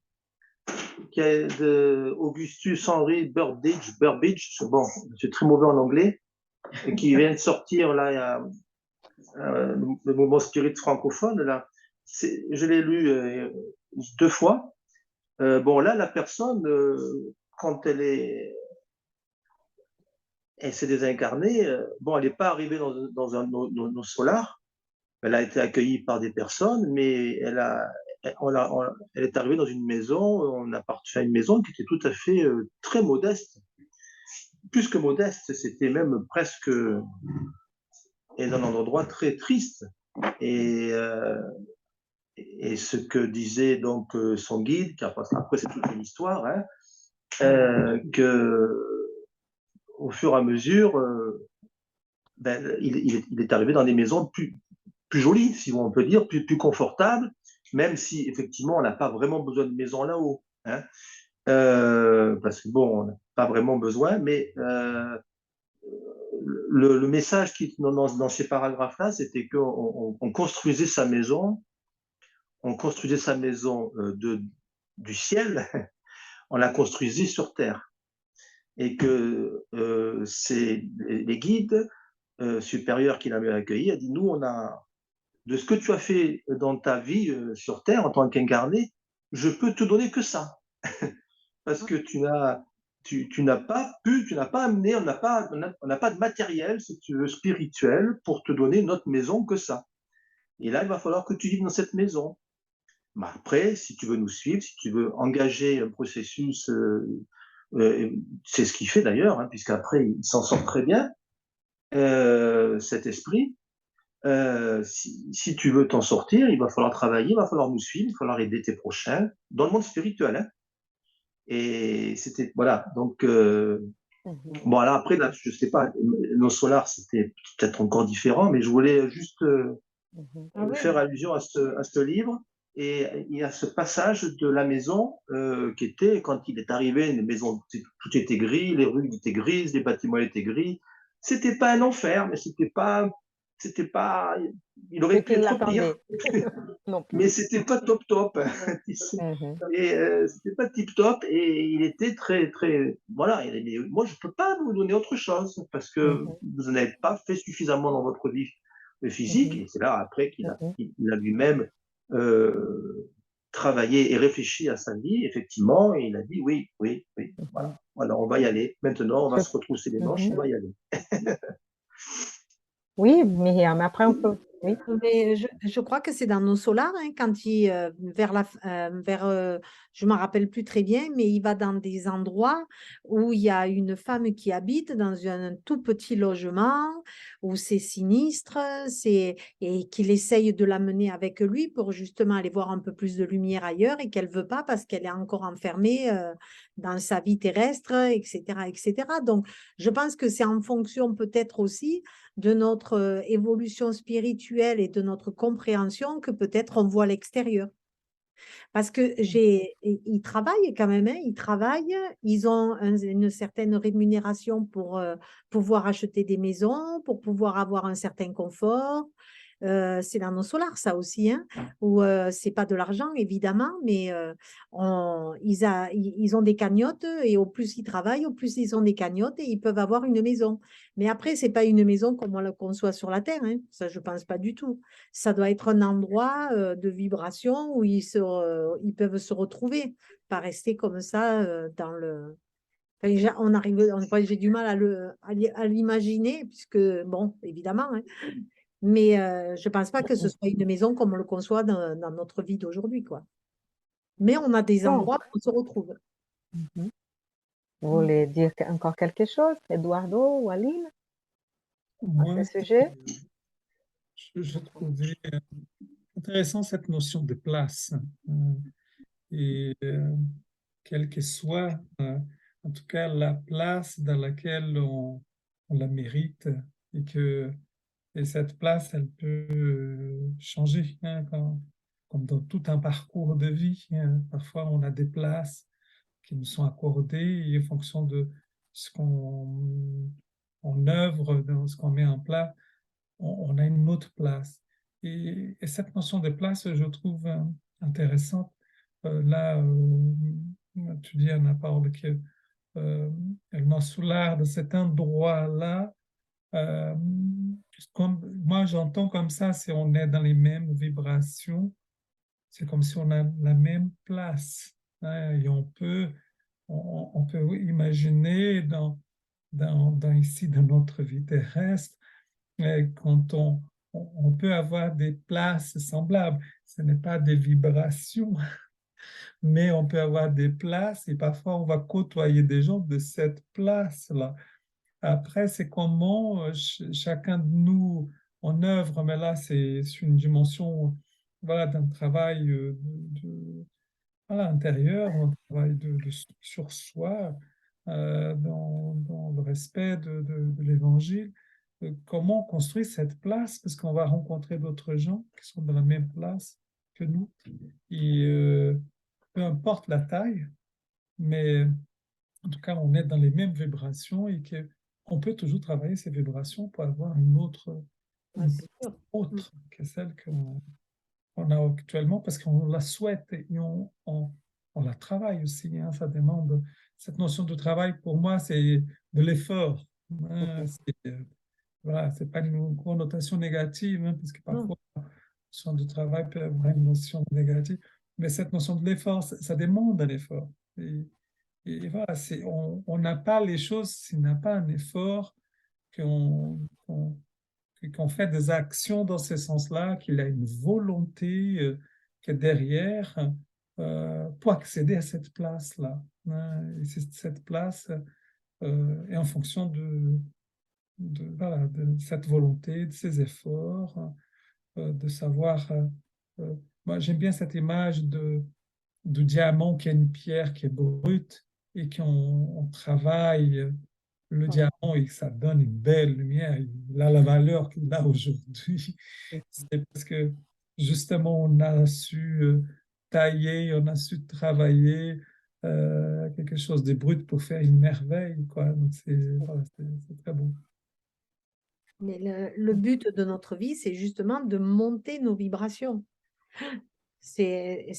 Speaker 4: qui est de Augustus Henry Burbidge, bon, c'est très mauvais en anglais, et qui vient de sortir, là, il y a le mouvement spirit francophone, là. Je l'ai lu 2 fois. Bon, là, la personne, quand elle s'est désincarnée, bon, elle n'est pas arrivée dans un nos solar. Elle a été accueillie par des personnes, mais elle est arrivée dans une maison, on a partagé une maison qui était tout à fait très modeste. Plus que modeste, c'était même presque et dans un endroit très triste. Et ce que disait donc son guide, car après c'est toute une histoire, hein, que au fur et à mesure, ben, il est arrivé dans des maisons plus jolies, si on peut dire, plus confortables, même si effectivement on n'a pas vraiment besoin de maison là-haut, hein, parce que bon, on n'a pas vraiment besoin, mais le message qui dans ces paragraphes-là, c'était qu'on construisait sa maison, du ciel, on la construisait sur terre, et que c'est les guides supérieurs qui l'avaient accueilli a dit, nous, on a de ce que tu as fait dans ta vie sur terre en tant qu'incarné, je peux te donner que ça, parce que tu n'as pas amené, on n'a pas de matériel, si tu veux, spirituel pour te donner notre maison que ça. Et là, il va falloir que tu vives dans cette maison. Bah après, si tu veux nous suivre, si tu veux engager un processus, c'est ce qu'il fait d'ailleurs, hein, puisqu'après, il s'en sort très bien, cet esprit. Si tu veux t'en sortir, il va falloir travailler, il va falloir nous suivre, il va falloir aider tes prochains dans le monde spirituel, hein. Et c'était, voilà, donc, bon, alors après, là, je sais pas, nos solars, c'était peut-être encore différent, mais je voulais juste faire allusion à ce livre. Et il y a ce passage de la maison qui était, quand il est arrivé, une maison, tout était gris, les rues étaient grises, les bâtiments étaient gris. C'était pas un enfer, mais c'était pas, il aurait pu être pire. Mais c'était pas top top. Et c'était pas tip top, et il était très très, voilà, moi je peux pas vous donner autre chose parce que vous n'avez pas fait suffisamment dans votre vie physique. Et c'est là après qu'il a lui-même travaillé et réfléchi à sa vie, effectivement, et il a dit oui, voilà, on va y aller. Maintenant, on va se retrousser les manches, on va y aller.
Speaker 1: Oui, Myriam, après on peut. Oui.
Speaker 3: Mais je crois que c'est dans nos solars, hein, quand il je me rappelle plus très bien, mais il va dans des endroits où il y a une femme qui habite dans un tout petit logement, où c'est sinistre, et qu'il essaye de l'amener avec lui pour justement aller voir un peu plus de lumière ailleurs, et qu'elle veut pas parce qu'elle est encore enfermée dans sa vie terrestre, etc., etc. Donc, je pense que c'est en fonction peut-être aussi de notre évolution spirituelle et de notre compréhension que peut-être on voit l'extérieur. Parce que ils travaillent quand même, hein, ils ont une certaine rémunération pour pouvoir acheter des maisons, pour pouvoir avoir un certain confort. C'est dans nos solars, ça aussi, hein, où c'est pas de l'argent, évidemment, mais ils ont des cagnottes, et au plus ils travaillent, au plus ils ont des cagnottes, et ils peuvent avoir une maison. Mais après, c'est pas une maison comme on la conçoit sur la Terre, hein, ça, je pense pas du tout. Ça doit être un endroit de vibration où ils peuvent se retrouver, pas rester comme ça dans le... Enfin, j'ai du mal à l'imaginer, puisque, bon, évidemment, hein, mais je ne pense pas que ce soit une maison comme on le conçoit dans notre vie d'aujourd'hui, quoi. Mais on a des endroits où on se retrouve.
Speaker 1: Vous voulez dire encore quelque chose, Eduardo ou Aline, à ce sujet?
Speaker 5: Je trouvais intéressant cette notion de place. Et quelle que soit, en tout cas, la place dans laquelle on la mérite, et cette place, elle peut changer, hein, comme dans tout un parcours de vie, hein. Parfois, on a des places qui nous sont accordées, et en fonction de ce qu'on œuvre, dans ce qu'on met en place, on a une autre place. Et cette notion de place, je trouve intéressante. Là, tu dis, Anna Paul, que el nosso lar, de cet endroit-là, moi j'entends comme ça, si on est dans les mêmes vibrations, c'est comme si on a la même place, hein, et on peut imaginer ici, dans notre vie terrestre, quand on peut avoir des places semblables. Ce n'est pas des vibrations, mais on peut avoir des places et parfois on va côtoyer des gens de cette place-là. Après, c'est comment chacun de nous en œuvre, mais là, c'est une dimension, voilà, d'un travail voilà, intérieur, un travail sur soi, dans le respect de l'Évangile. Comment construire cette place, parce qu'on va rencontrer d'autres gens qui sont dans la même place que nous, et peu importe la taille, mais en tout cas, on est dans les mêmes vibrations et qu'on peut toujours travailler ces vibrations pour avoir une autre, que celle qu'on a actuellement, parce qu'on la souhaite et on la travaille aussi, hein. Ça demande, cette notion de travail, pour moi, c'est de l'effort, hein. Voilà, c'est pas une connotation négative, hein, parce que parfois, la notion de travail peut avoir une notion négative, mais cette notion de l'effort, ça demande un effort. Et voilà, on n'a pas les choses s'il n'y a pas un effort, qu'on qu'on- qu'on fait des actions dans ce sens-là, qu'il a une volonté qui est derrière pour accéder à cette place-là, hein. Et cette place est en fonction voilà, de cette volonté, de ces efforts, de savoir. Moi, j'aime bien cette image de diamant qui est une pierre qui est brute et qu'on travaille le diamant et que ça donne une belle lumière. Il a la valeur qu'il a aujourd'hui. C'est parce que justement on a su tailler, on a su travailler quelque chose de brut pour faire une merveille, quoi. Donc voilà, c'est très beau.
Speaker 3: Mais le but de notre vie, c'est justement de monter nos vibrations. C'est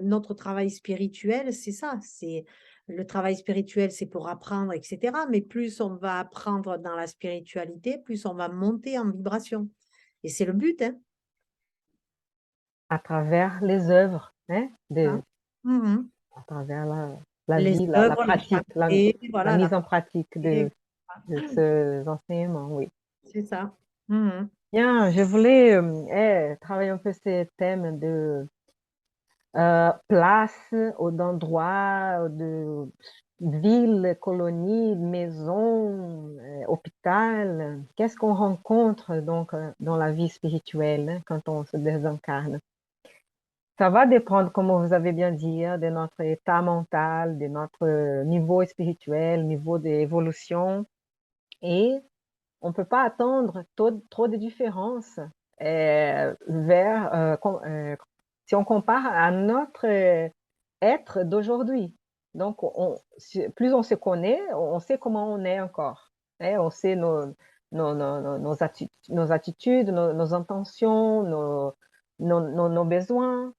Speaker 3: notre travail spirituel, c'est ça. C'est le travail spirituel, c'est pour apprendre, etc. Mais plus on va apprendre dans la spiritualité, plus on va monter en vibration. Et c'est le but, hein.
Speaker 1: À travers les œuvres, hein,
Speaker 3: Hein. Mhm.
Speaker 1: à travers la
Speaker 3: Les
Speaker 1: vie, la
Speaker 3: œuvres, les
Speaker 1: pratique,
Speaker 3: chantiers, voilà,
Speaker 1: la mise en pratique de
Speaker 3: voilà.
Speaker 1: ces enseignements, oui.
Speaker 3: C'est ça. Mhm.
Speaker 1: Bien, je voulais travailler un peu ces thèmes de place, d'endroits, de villes, colonies, maisons, hôpital. Qu'est-ce qu'on rencontre donc dans la vie spirituelle, hein, quand on se désincarne? Ça va dépendre, comme vous avez bien dit, hein, de notre état mental, de notre niveau spirituel, niveau d'évolution. Et on ne peut pas attendre trop de différences si on compare à notre être d'aujourd'hui. Donc, plus on se connaît, on sait comment on est encore, hein. On sait nos attitudes, nos intentions, nos besoins,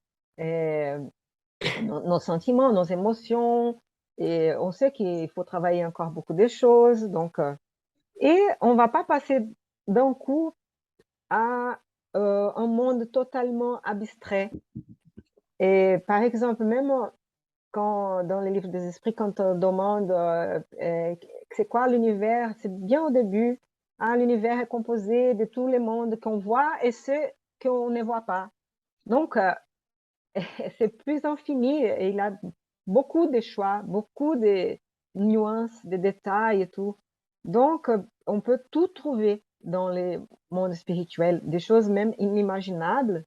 Speaker 1: nos sentiments, nos émotions. Et on sait qu'il faut travailler encore beaucoup de choses. Donc, et on ne va pas passer d'un coup à un monde totalement abstrait. Et par exemple, même quand dans les livres des esprits, quand on demande c'est quoi l'univers, c'est bien au début. Ah, l'univers est composé de tous les mondes qu'on voit et ceux qu'on ne voit pas. Donc, c'est plus infini et il a beaucoup de choix, beaucoup de nuances, de détails et tout. Donc, on peut tout trouver dans les mondes spirituels, des choses même inimaginables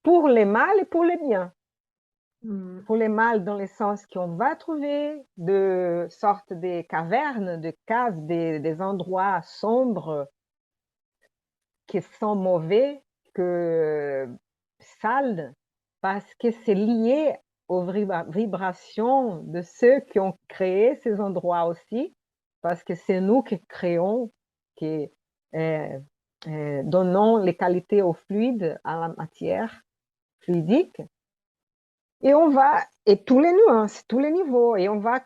Speaker 1: pour les mal et pour les bien. Pour les mal dans le sens qu'on va trouver de sortes de cavernes, de caves, des endroits sombres qui sont mauvais, sales, parce que c'est lié aux vibrations de ceux qui ont créé ces endroits aussi, parce que c'est nous qui créons, qui donnons les qualités au fluide, à la matière fluidique. Et on va, et tous les nuances, tous les niveaux, et on va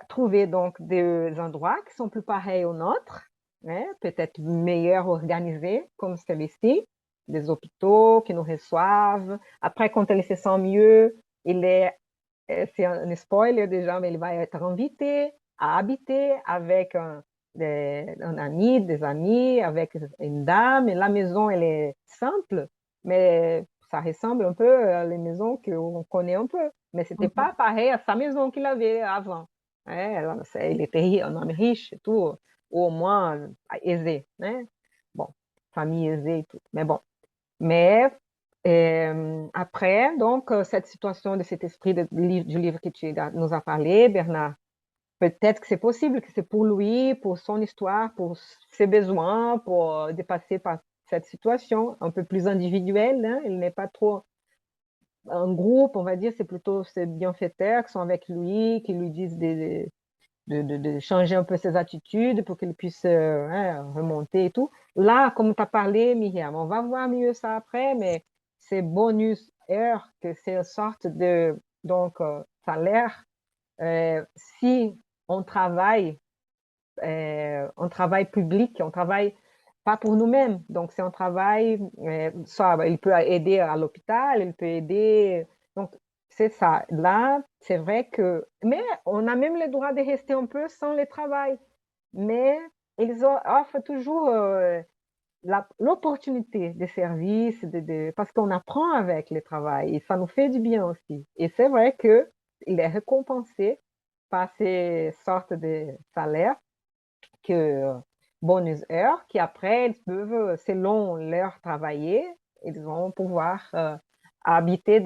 Speaker 1: trouver donc des endroits qui sont plus pareils aux nôtres, hein, peut-être meilleurs organisés, comme celui-ci, des hôpitaux qui nous reçoivent. Après, quand il se sent mieux, c'est un spoiler déjà, mais il va être invité à habiter avec un ami, des amis, avec une dame. Et la maison, elle est simple, mais ça ressemble un peu à les maisons qu'on connaît un peu. Mais ce n'était pas pareil à sa maison qu'il avait avant. Hein, il était un homme riche et tout, ou au moins aisé. Hein. Bon, famille aisée et tout. Mais bon. Mais après, donc, cette situation de cet esprit du livre que tu nous as parlé, Bernard, peut-être que c'est possible, que c'est pour lui, pour son histoire, pour ses besoins, pour dépasser par cette situation un peu plus individuelle. Hein. Il n'est pas trop un groupe, on va dire, c'est plutôt ces bienfaiteurs qui sont avec lui, qui lui disent de changer un peu ses attitudes pour qu'il puisse remonter et tout. Là, comme tu as parlé, Myriam, on va voir mieux ça après, mais c'est bonus heure, que c'est une sorte de salaire. Si on travaille public, on travaille pas pour nous-mêmes. Donc, c'est un travail, soit il peut aider à l'hôpital, il peut aider. Donc, c'est ça. Là, c'est vrai que. Mais on a même le droit de rester un peu sans le travail. Mais ils offrent toujours l'opportunité de service, parce qu'on apprend avec le travail et ça nous fait du bien aussi. Et c'est vrai qu'il est récompensé par ces sortes de salaires que bonus heures, qui après, ils peuvent, selon l'heure travaillée, ils vont pouvoir habiter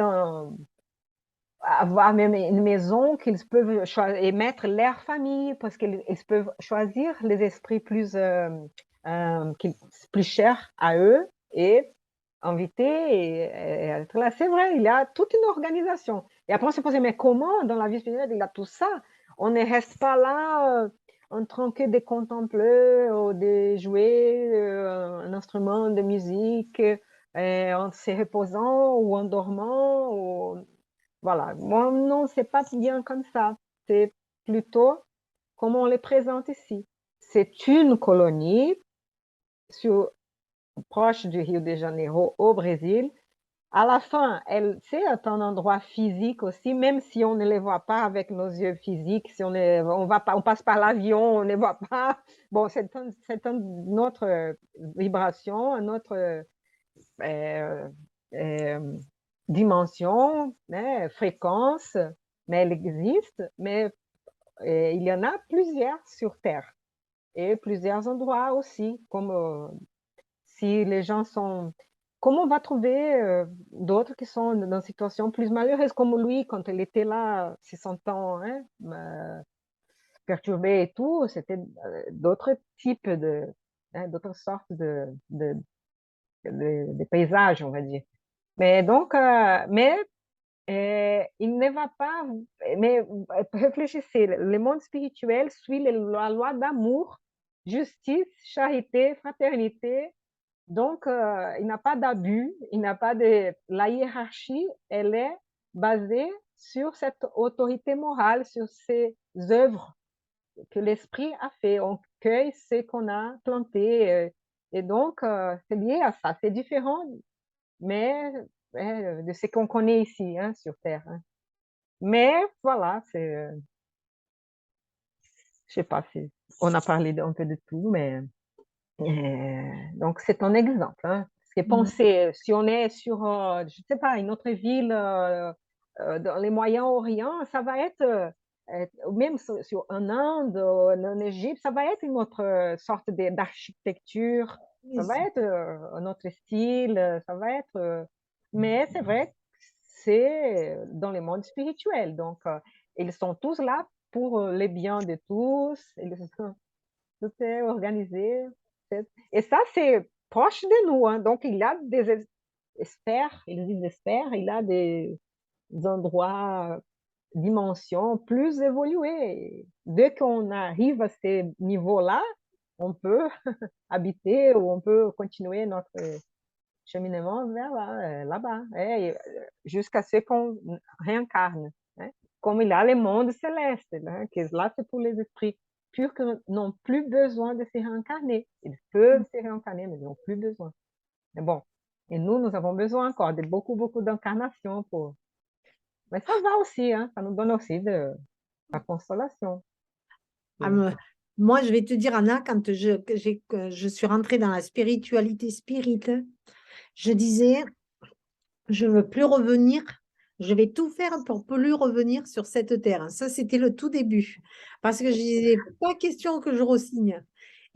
Speaker 1: avoir même une maison qu'ils peuvent et mettre leur famille, parce qu'ils peuvent choisir les esprits plus chers à eux et inviter et être là. C'est vrai, il y a toute une organisation. Et après, on se pose, mais comment dans la vie spirituelle, il y a tout ça? On ne reste pas là en train que de contempler ou de jouer un instrument de musique en se reposant ou en dormant. Voilà. Moi, non, c'est pas bien comme ça. C'est plutôt comme on les présente ici. C'est une colonie proche du Rio de Janeiro, au Brésil. À la fin, c'est un endroit physique aussi, même si on ne les voit pas avec nos yeux physiques, si on passe par l'avion, on ne les voit pas. Bon, c'est une autre vibration, une autre dimension, hein, fréquence, mais elle existe. Mais il y en a plusieurs sur Terre et plusieurs endroits aussi, comme si les gens sont. Comment on va trouver d'autres qui sont dans une situation plus malheureuse, comme lui, quand il était là, se sentant perturbé et tout, c'était d'autres types d'autres sortes de paysages, on va dire. Mais donc, il ne va pas. Mais réfléchissez, le monde spirituel suit la loi d'amour, justice, charité, fraternité. Donc, il n'a pas d'abus, il n'a pas de. La hiérarchie, elle est basée sur cette autorité morale, sur ces œuvres que l'esprit a fait. On cueille ce qu'on a planté. Et donc, c'est lié à ça. C'est différent, mais de ce qu'on connaît ici, hein, sur Terre. Hein. Mais voilà, je sais pas si on a parlé un peu de tout, mais donc c'est un exemple. Hein. Parce que pensez, si on est sur, je sais pas, une autre ville dans les Moyen-Orient, ça va être, même sur en Inde, en Égypte, ça va être une autre sorte d'architecture, ça va être un autre style, ça va être. Mais c'est vrai que c'est dans le monde spirituel. Donc, ils sont tous là pour le bien de tous. Tout est organisé. Et ça, c'est proche de nous. Hein. Donc, il y a des experts, ils disent experts, il y a des endroits dimension plus évoluée. Dès qu'on arrive à ces niveaux-là, on peut habiter ou on peut continuer notre cheminement vers là-bas, jusqu'à ce qu'on réincarne. Hein. Comme il y a le monde céleste, hein, que là, c'est pour les esprits purs qui n'ont plus besoin de se réincarner. Ils peuvent se réincarner, mais ils n'ont plus besoin. Mais bon, et nous avons besoin encore de beaucoup, beaucoup d'incarnations pour... Mais ça va aussi, hein, ça nous donne aussi de la consolation.
Speaker 3: Moi, je vais te dire, Anna, quand je suis rentrée dans la spiritualité je disais, je ne veux plus revenir, je vais tout faire pour plus revenir sur cette terre. Ça, c'était le tout début. Parce que je disais, pas question que je re-signe.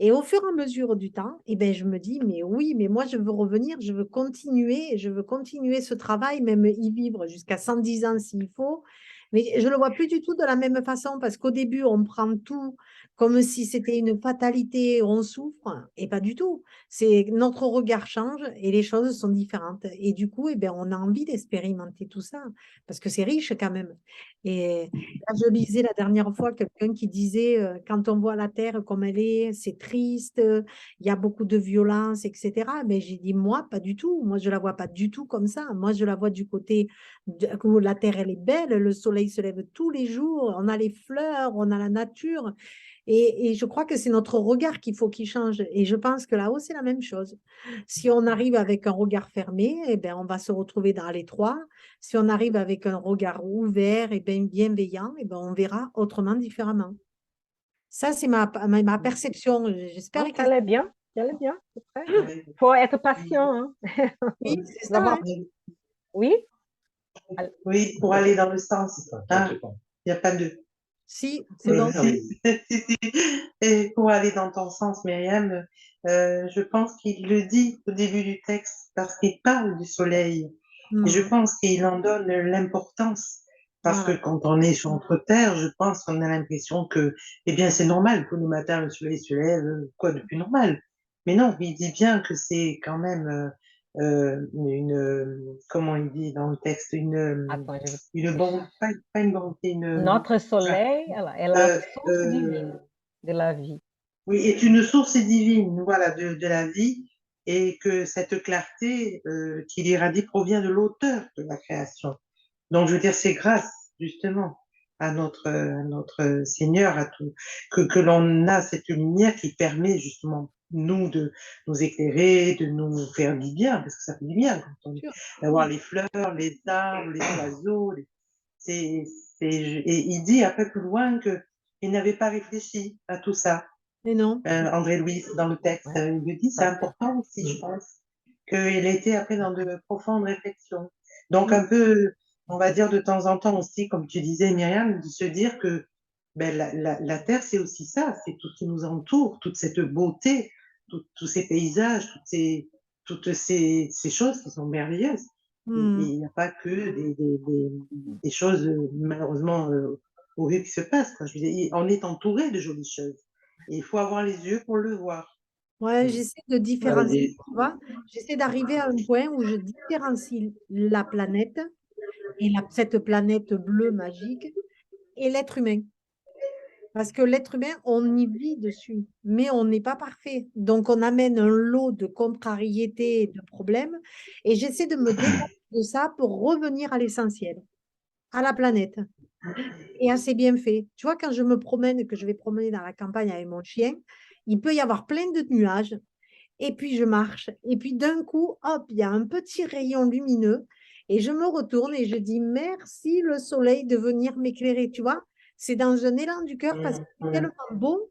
Speaker 3: Et au fur et à mesure du temps, je me dis, mais oui, mais moi, je veux revenir, je veux continuer ce travail, même y vivre jusqu'à 110 ans s'il faut. Mais je ne le vois plus du tout de la même façon parce qu'au début, on prend tout comme si c'était une fatalité, on souffre, et pas du tout. C'est notre regard change et les choses sont différentes. Et du coup, on a envie d'expérimenter tout ça parce que c'est riche quand même. Et là, je lisais la dernière fois quelqu'un qui disait quand on voit la Terre comme elle est, c'est triste, il y a beaucoup de violence, etc. Mais j'ai dit, moi, pas du tout. Moi, je la vois pas du tout comme ça. Moi, je la vois du côté où la Terre, elle est belle, le soleil se lève tous les jours, on a les fleurs, on a la nature. Et je crois que c'est notre regard qu'il faut qu'il change. Et je pense que là-haut, c'est la même chose. Si on arrive avec un regard fermé, on va se retrouver dans l'étroit. Si on arrive avec un regard ouvert et bienveillant, on verra autrement, différemment. Ça, c'est ma perception. J'espère que...
Speaker 1: Elle est bien, c'est vrai. Il faut être patient. Hein.
Speaker 3: Oui, c'est ça.
Speaker 1: Oui?
Speaker 2: Oui, pour aller dans le sens. Il n'y a pas de...
Speaker 3: Si, c'est bon.
Speaker 2: Et pour aller dans ton sens, Myriam, je pense qu'il le dit au début du texte parce qu'il parle du soleil. Et je pense qu'il en donne l'importance. Parce que quand on est sur notre terre, je pense qu'on a l'impression que, c'est normal que le matin, le soleil se lève, quoi de plus normal. Mais non, il dit bien que c'est quand même comment il dit dans le texte, une bonté, pas une bonté,
Speaker 1: Notre soleil est la source divine de la vie.
Speaker 2: Oui, est une source divine, voilà, de la vie, et que cette clarté qu'il irradie provient de l'auteur de la création. Donc, je veux dire, c'est grâce, justement, à notre Seigneur, à tout, que l'on a cette lumière qui permet, justement, nous, de nous éclairer, de nous faire du bien, parce que ça fait du bien, d'avoir les fleurs, les arbres, les oiseaux, et il dit un peu plus loin qu'il n'avait pas réfléchi à tout ça.
Speaker 3: Mais non.
Speaker 2: André Louis, dans le texte, il le dit, c'est important aussi, je pense, qu'il a été après dans de profondes réflexions. Donc, un peu, on va dire de temps en temps aussi, comme tu disais, Myriam, de se dire que la Terre, c'est aussi ça, c'est tout ce qui nous entoure, toute cette beauté, tous ces paysages, toutes ces choses qui sont merveilleuses. Il n'y a pas que des choses, malheureusement, horribles qui se passent. Quoi. Je veux dire, on est entouré de jolies choses. Et il faut avoir les yeux pour le voir.
Speaker 3: Ouais, j'essaie de différencier, tu vois. J'essaie d'arriver à un point où je différencie la planète et cette planète bleue magique et l'être humain. Parce que l'être humain, on y vit dessus, mais on n'est pas parfait. Donc, on amène un lot de contrariétés et de problèmes. Et j'essaie de me détacher de ça pour revenir à l'essentiel, à la planète et à ses bienfaits. Tu vois, quand je me promène, que je vais promener dans la campagne avec mon chien, il peut y avoir plein de nuages. Et puis, je marche. Et puis, d'un coup, hop, il y a un petit rayon lumineux. Et je me retourne et je dis merci le soleil de venir m'éclairer. Tu vois, c'est dans un élan du cœur parce que c'est tellement beau.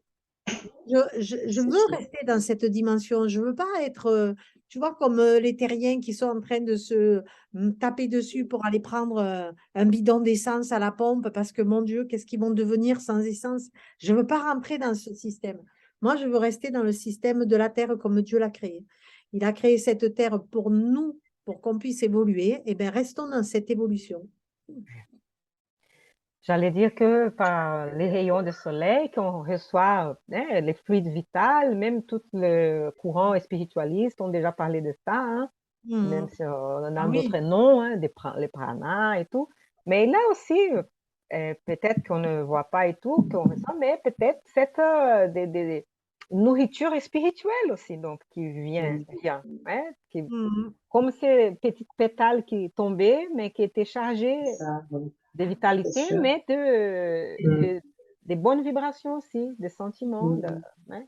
Speaker 3: Je veux rester dans cette dimension. Je ne veux pas être, tu vois, comme les terriens qui sont en train de se taper dessus pour aller prendre un bidon d'essence à la pompe parce que, mon Dieu, qu'est-ce qu'ils vont devenir sans essence? Je ne veux pas rentrer dans ce système. Moi, je veux rester dans le système de la Terre comme Dieu l'a créé. Il a créé cette Terre pour nous, pour qu'on puisse évoluer. Eh bien, restons dans cette évolution.
Speaker 1: J'allais dire que par les rayons de soleil qu'on reçoit, les fluides vitaux, même tous les courants spiritualistes ont déjà parlé de ça, hein, même si on a d'autres noms, les pranas et tout. Mais là aussi, peut-être qu'on ne voit pas et tout, qu'on ressent, mais peut-être cette des nourriture spirituelle aussi, donc qui vient, hein, comme ces petites pétales qui tombaient, mais qui étaient chargées
Speaker 2: Ça, oui,
Speaker 1: de
Speaker 2: c'est
Speaker 1: vitalité,
Speaker 2: sûr.
Speaker 1: mais des bonnes vibrations aussi, des sentiments. Ouais,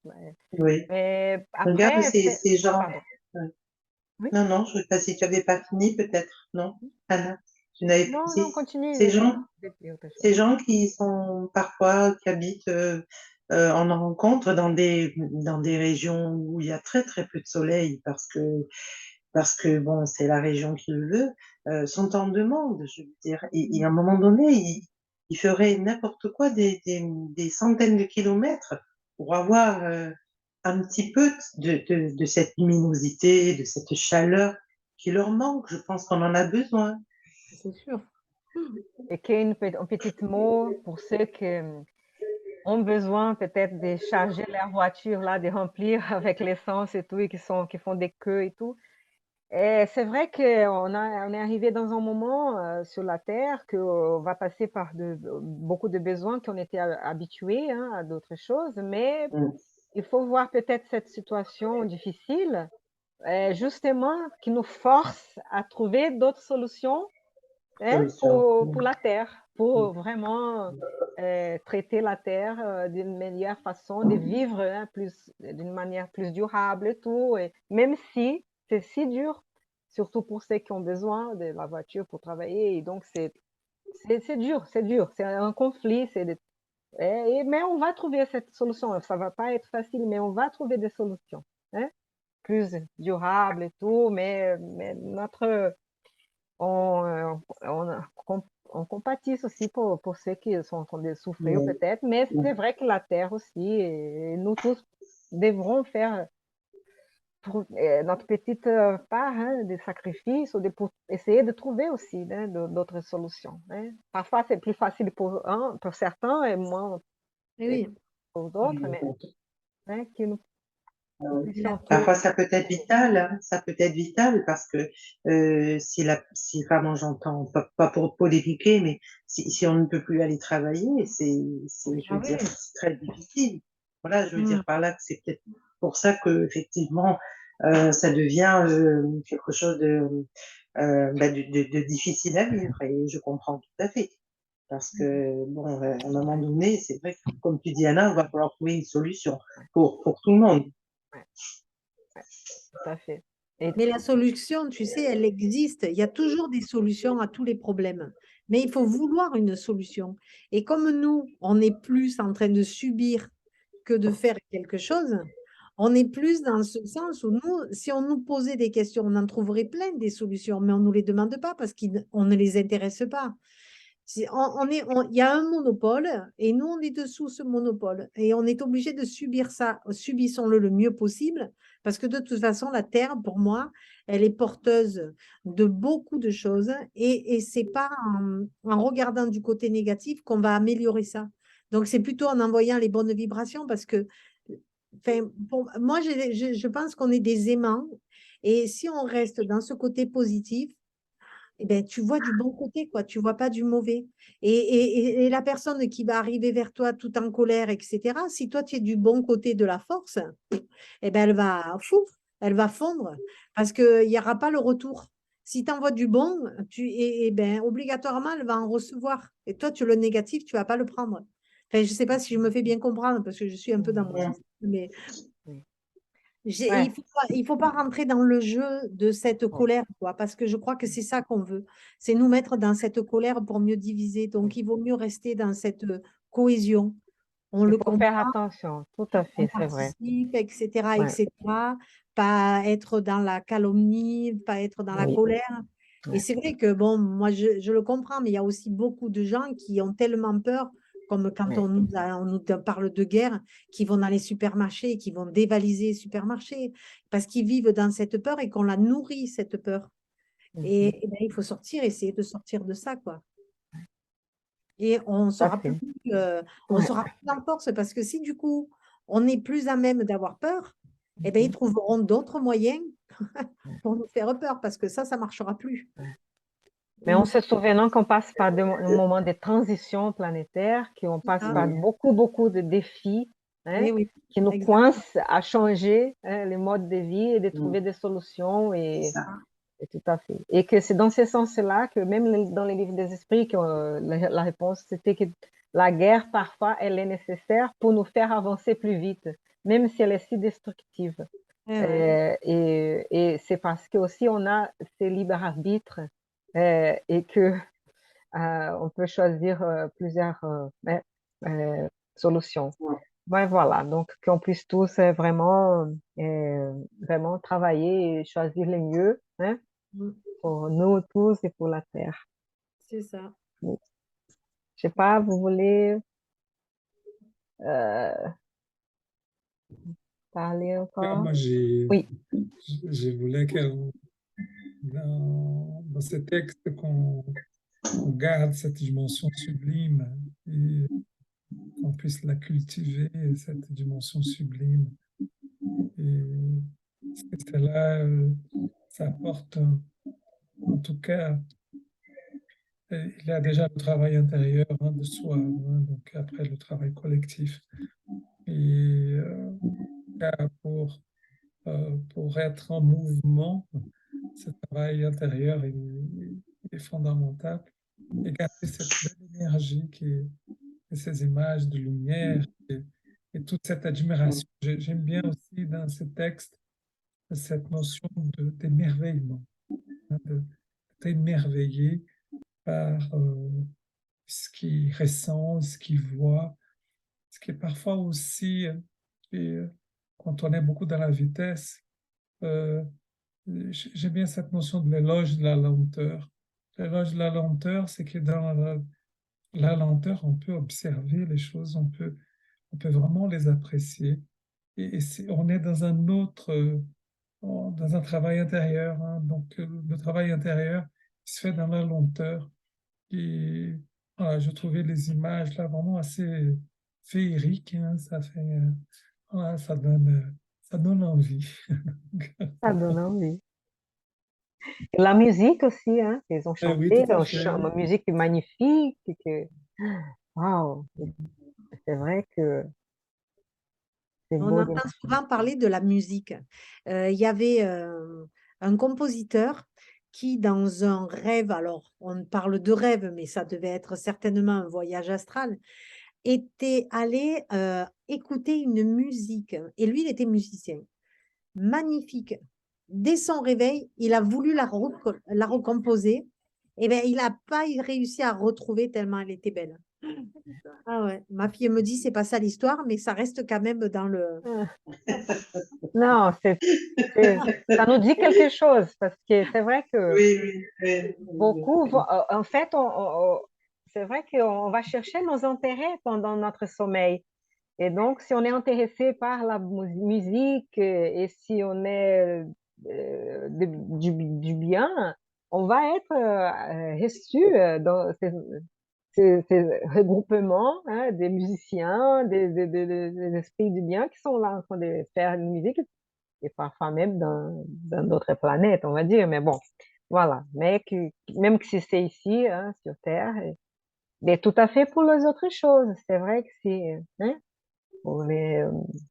Speaker 1: ouais.
Speaker 2: Oui.
Speaker 1: Mais
Speaker 2: Regarde
Speaker 1: après,
Speaker 2: ces gens.
Speaker 1: pardon. Oui.
Speaker 2: Non, non, je ne sais pas si tu n'avais pas fini, peut-être. Non, Anna, tu n'avais pas
Speaker 1: Non, non,
Speaker 2: dit.
Speaker 1: continue.
Speaker 2: Ces gens,
Speaker 1: Je vais dire autre chose.
Speaker 2: ces gens qui sont parfois, qui habitent, on en rencontre dans des régions où il y a très, très peu de soleil parce que bon, c'est la région qui le veut, sont en demande, je veux dire. Et à un moment donné, ils feraient n'importe quoi des centaines de kilomètres pour avoir un petit peu de cette luminosité, de cette chaleur qui leur manque. Je pense qu'on en a besoin.
Speaker 3: C'est sûr.
Speaker 1: Et qu'un un petit mot pour ceux qui ont besoin peut-être de charger leur voiture, là, de remplir avec l'essence et tout, et qui font des queues et tout. Et c'est vrai on est arrivé dans un moment sur la Terre qu'on va passer par beaucoup de besoins qu'on était habitués, hein, à d'autres choses, mais
Speaker 2: Mm.
Speaker 1: il faut voir peut-être cette situation difficile, justement, qui nous force à trouver d'autres solutions, hein,
Speaker 2: Solution.
Speaker 1: pour la Terre, pour vraiment traiter la Terre d'une meilleure façon, de vivre, hein, d'une manière plus durable et tout, et même si c'est si dur, surtout pour ceux qui ont besoin de la voiture pour travailler, et donc c'est dur, c'est un conflit, mais on va trouver cette solution. Ça va pas être facile, mais on va trouver des solutions, hein, plus durables et tout, mais on, on compatisse aussi pour ceux qui sont en train de souffrir
Speaker 2: Mais,
Speaker 1: peut-être, mais c'est vrai que la terre aussi, et nous tous devrons faire notre petite part, hein, de sacrifices pour essayer de trouver aussi, hein, d'autres solutions, hein. Parfois, c'est plus facile pour certains et moins
Speaker 3: Et oui.
Speaker 1: pour d'autres, mais hein, que nous puissions
Speaker 2: parfois, ça peut être vital, hein, ça peut être vital parce que si vraiment j'entends, pas pour polémiquer, mais si on ne peut plus aller travailler, je
Speaker 3: Ah
Speaker 2: veux dire,
Speaker 3: oui.
Speaker 2: c'est très difficile. Voilà, je veux
Speaker 3: Mm.
Speaker 2: dire par là que c'est peut-être pour ça que effectivement, ça devient quelque chose de difficile à vivre et je comprends tout à fait. Parce que, bon, à un moment donné, c'est vrai que, comme tu dis, Anna, il va falloir trouver une solution pour tout le monde.
Speaker 1: ouais, ouais, tout à fait. Et
Speaker 3: Mais la solution, tu sais, elle existe. Il y a toujours des solutions à tous les problèmes. Mais il faut vouloir une solution. Et comme nous, on est plus en train de subir que de faire quelque chose, on est plus dans ce sens où nous, si on nous posait des questions, on en trouverait plein des solutions, mais on ne nous les demande pas parce qu'on ne les intéresse pas. Il y a un monopole et nous, on est dessous ce monopole. Et on est obligé de subir ça. Subissons-le le mieux possible parce que de toute façon, la Terre, pour moi, elle est porteuse de beaucoup de choses et ce n'est pas en regardant du côté négatif qu'on va améliorer ça. Donc, c'est plutôt en envoyant les bonnes vibrations parce que, enfin, moi, je pense qu'on est des aimants et si on reste dans ce côté positif, eh ben, tu vois du bon côté, quoi. Tu vois pas du mauvais. Et la personne qui va arriver vers toi tout en colère, etc., si toi, tu es du bon côté de la force, eh ben, elle va fondre parce qu'il n'y aura pas le retour. Si tu envoies du bon, ben, obligatoirement, elle va en recevoir. Et toi, le négatif, tu ne vas pas le prendre. Enfin, je ne sais pas si je me fais bien comprendre parce que je suis un peu dans mon système, mais
Speaker 1: oui.
Speaker 3: il
Speaker 1: Ouais,
Speaker 3: faut pas rentrer dans le jeu de cette colère, quoi, parce que je crois que c'est ça qu'on veut. C'est nous mettre dans cette colère pour mieux diviser. Donc, il vaut mieux rester dans cette cohésion. On
Speaker 1: il
Speaker 3: le
Speaker 1: faut faire
Speaker 3: comprend,
Speaker 1: attention, tout à
Speaker 3: on
Speaker 1: fait, c'est vrai.
Speaker 3: participe, etc.,
Speaker 1: Ouais,
Speaker 3: etc. Pas être dans la calomnie, pas être dans la
Speaker 1: oui,
Speaker 3: colère. Et
Speaker 1: ouais,
Speaker 3: c'est vrai que, bon, moi, je le comprends, mais il y a aussi beaucoup de gens qui ont tellement peur, comme quand
Speaker 1: ouais.
Speaker 3: on nous parle de guerre, qui vont dans les supermarchés, qui vont dévaliser les supermarchés, parce qu'ils vivent dans cette peur et qu'on la nourrit, cette peur.
Speaker 1: Mhm.
Speaker 3: Et ben, il faut sortir, essayer de sortir de ça, quoi. Et on
Speaker 1: Tout à
Speaker 3: sera plus,
Speaker 1: fait.
Speaker 3: on
Speaker 1: Ouais,
Speaker 3: sera plus en force parce que si du coup, on est plus à même d'avoir peur, eh ben, ils
Speaker 1: mhm.
Speaker 3: trouveront d'autres moyens pour nous faire peur parce que ça ne marchera plus.
Speaker 1: Mais en se souvenant qu'on passe par des moments de transition planétaire, qu'on passe par beaucoup, beaucoup de défis, hein,
Speaker 3: Eh oui,
Speaker 1: qui nous
Speaker 3: exactement.
Speaker 1: coincent à changer les modes de vie et de trouver des solutions.
Speaker 2: C'est ça.
Speaker 1: Et tout à fait. Et que c'est dans ce sens-là que même dans les livres des esprits, que, la réponse, c'était que la guerre, parfois, elle est nécessaire pour nous faire avancer plus vite, même si elle est si destructive.
Speaker 3: Eh ouais.
Speaker 1: Et c'est parce que aussi on a ce libre arbitre et que on peut choisir plusieurs solutions.
Speaker 2: Ouais.
Speaker 1: Ouais, voilà, donc qu'on puisse tous vraiment travailler et choisir le mieux, hein,
Speaker 3: Mm.
Speaker 1: pour nous tous et pour la Terre.
Speaker 3: C'est ça.
Speaker 1: Oui. Je sais pas, vous voulez euh, parler
Speaker 5: Là,
Speaker 1: encore?
Speaker 5: moi,
Speaker 1: Oui,
Speaker 5: je voulais dans ce texte qu'on garde cette dimension sublime et qu'on puisse la cultiver, cette dimension sublime. Et cela, ça apporte, en tout cas, il y a déjà le travail intérieur de soi, donc après le travail collectif. Et pour être en mouvement, ce travail intérieur est fondamental. Et garder cette belle énergie et ces images de lumière et toute cette admiration. J'aime bien aussi dans ce texte cette notion d'émerveillement, d'être émerveillé par ce qu'il ressent, ce qu'il voit, ce qui est parfois aussi, et, quand on est beaucoup dans la vitesse, euh, j'aime bien cette notion de l'éloge de la lenteur. L'éloge de la lenteur, c'est que dans la lenteur, on peut observer les choses, on peut vraiment les apprécier. Et on est dans un autre, dans un travail intérieur, hein. Donc, le travail intérieur qui se fait dans la lenteur. Et voilà, je trouvais les images là vraiment assez féeriques, hein. Ça fait, voilà, ça donne envie.
Speaker 1: ça donne envie. Et la musique aussi, hein, ils ont
Speaker 5: Oui,
Speaker 1: chanté,
Speaker 5: tout à fait.
Speaker 1: une musique magnifique, waouh, c'est vrai que c'est
Speaker 3: On
Speaker 1: beau
Speaker 3: entend souvent parler de la musique. Il y avait un compositeur qui, dans un rêve, alors on parle de rêve, mais ça devait être certainement un voyage astral, était allé écouter une musique. Et lui, il était musicien. Magnifique. Dès son réveil, il a voulu la recomposer. Et bien, il n'a pas réussi à retrouver tellement elle était belle. Ah ouais, ma fille me dit, c'est pas ça l'histoire, mais ça reste quand même dans le.
Speaker 1: Non, ça nous dit quelque chose parce que c'est vrai que
Speaker 2: Oui, oui, oui, oui,
Speaker 1: beaucoup,
Speaker 2: oui.
Speaker 1: en fait, c'est vrai qu'on va chercher nos intérêts pendant notre sommeil. Et donc, si on est intéressé par la musique et si on est du bien, on va être reçu dans ces regroupements, hein, des musiciens, des esprits du bien qui sont là en train de faire une musique et parfois même dans d'autres planètes, on va dire. Mais bon, voilà. Mais même que si c'est ici, hein, sur Terre, mais tout à fait pour les autres choses. C'est vrai que c'est, hein, pour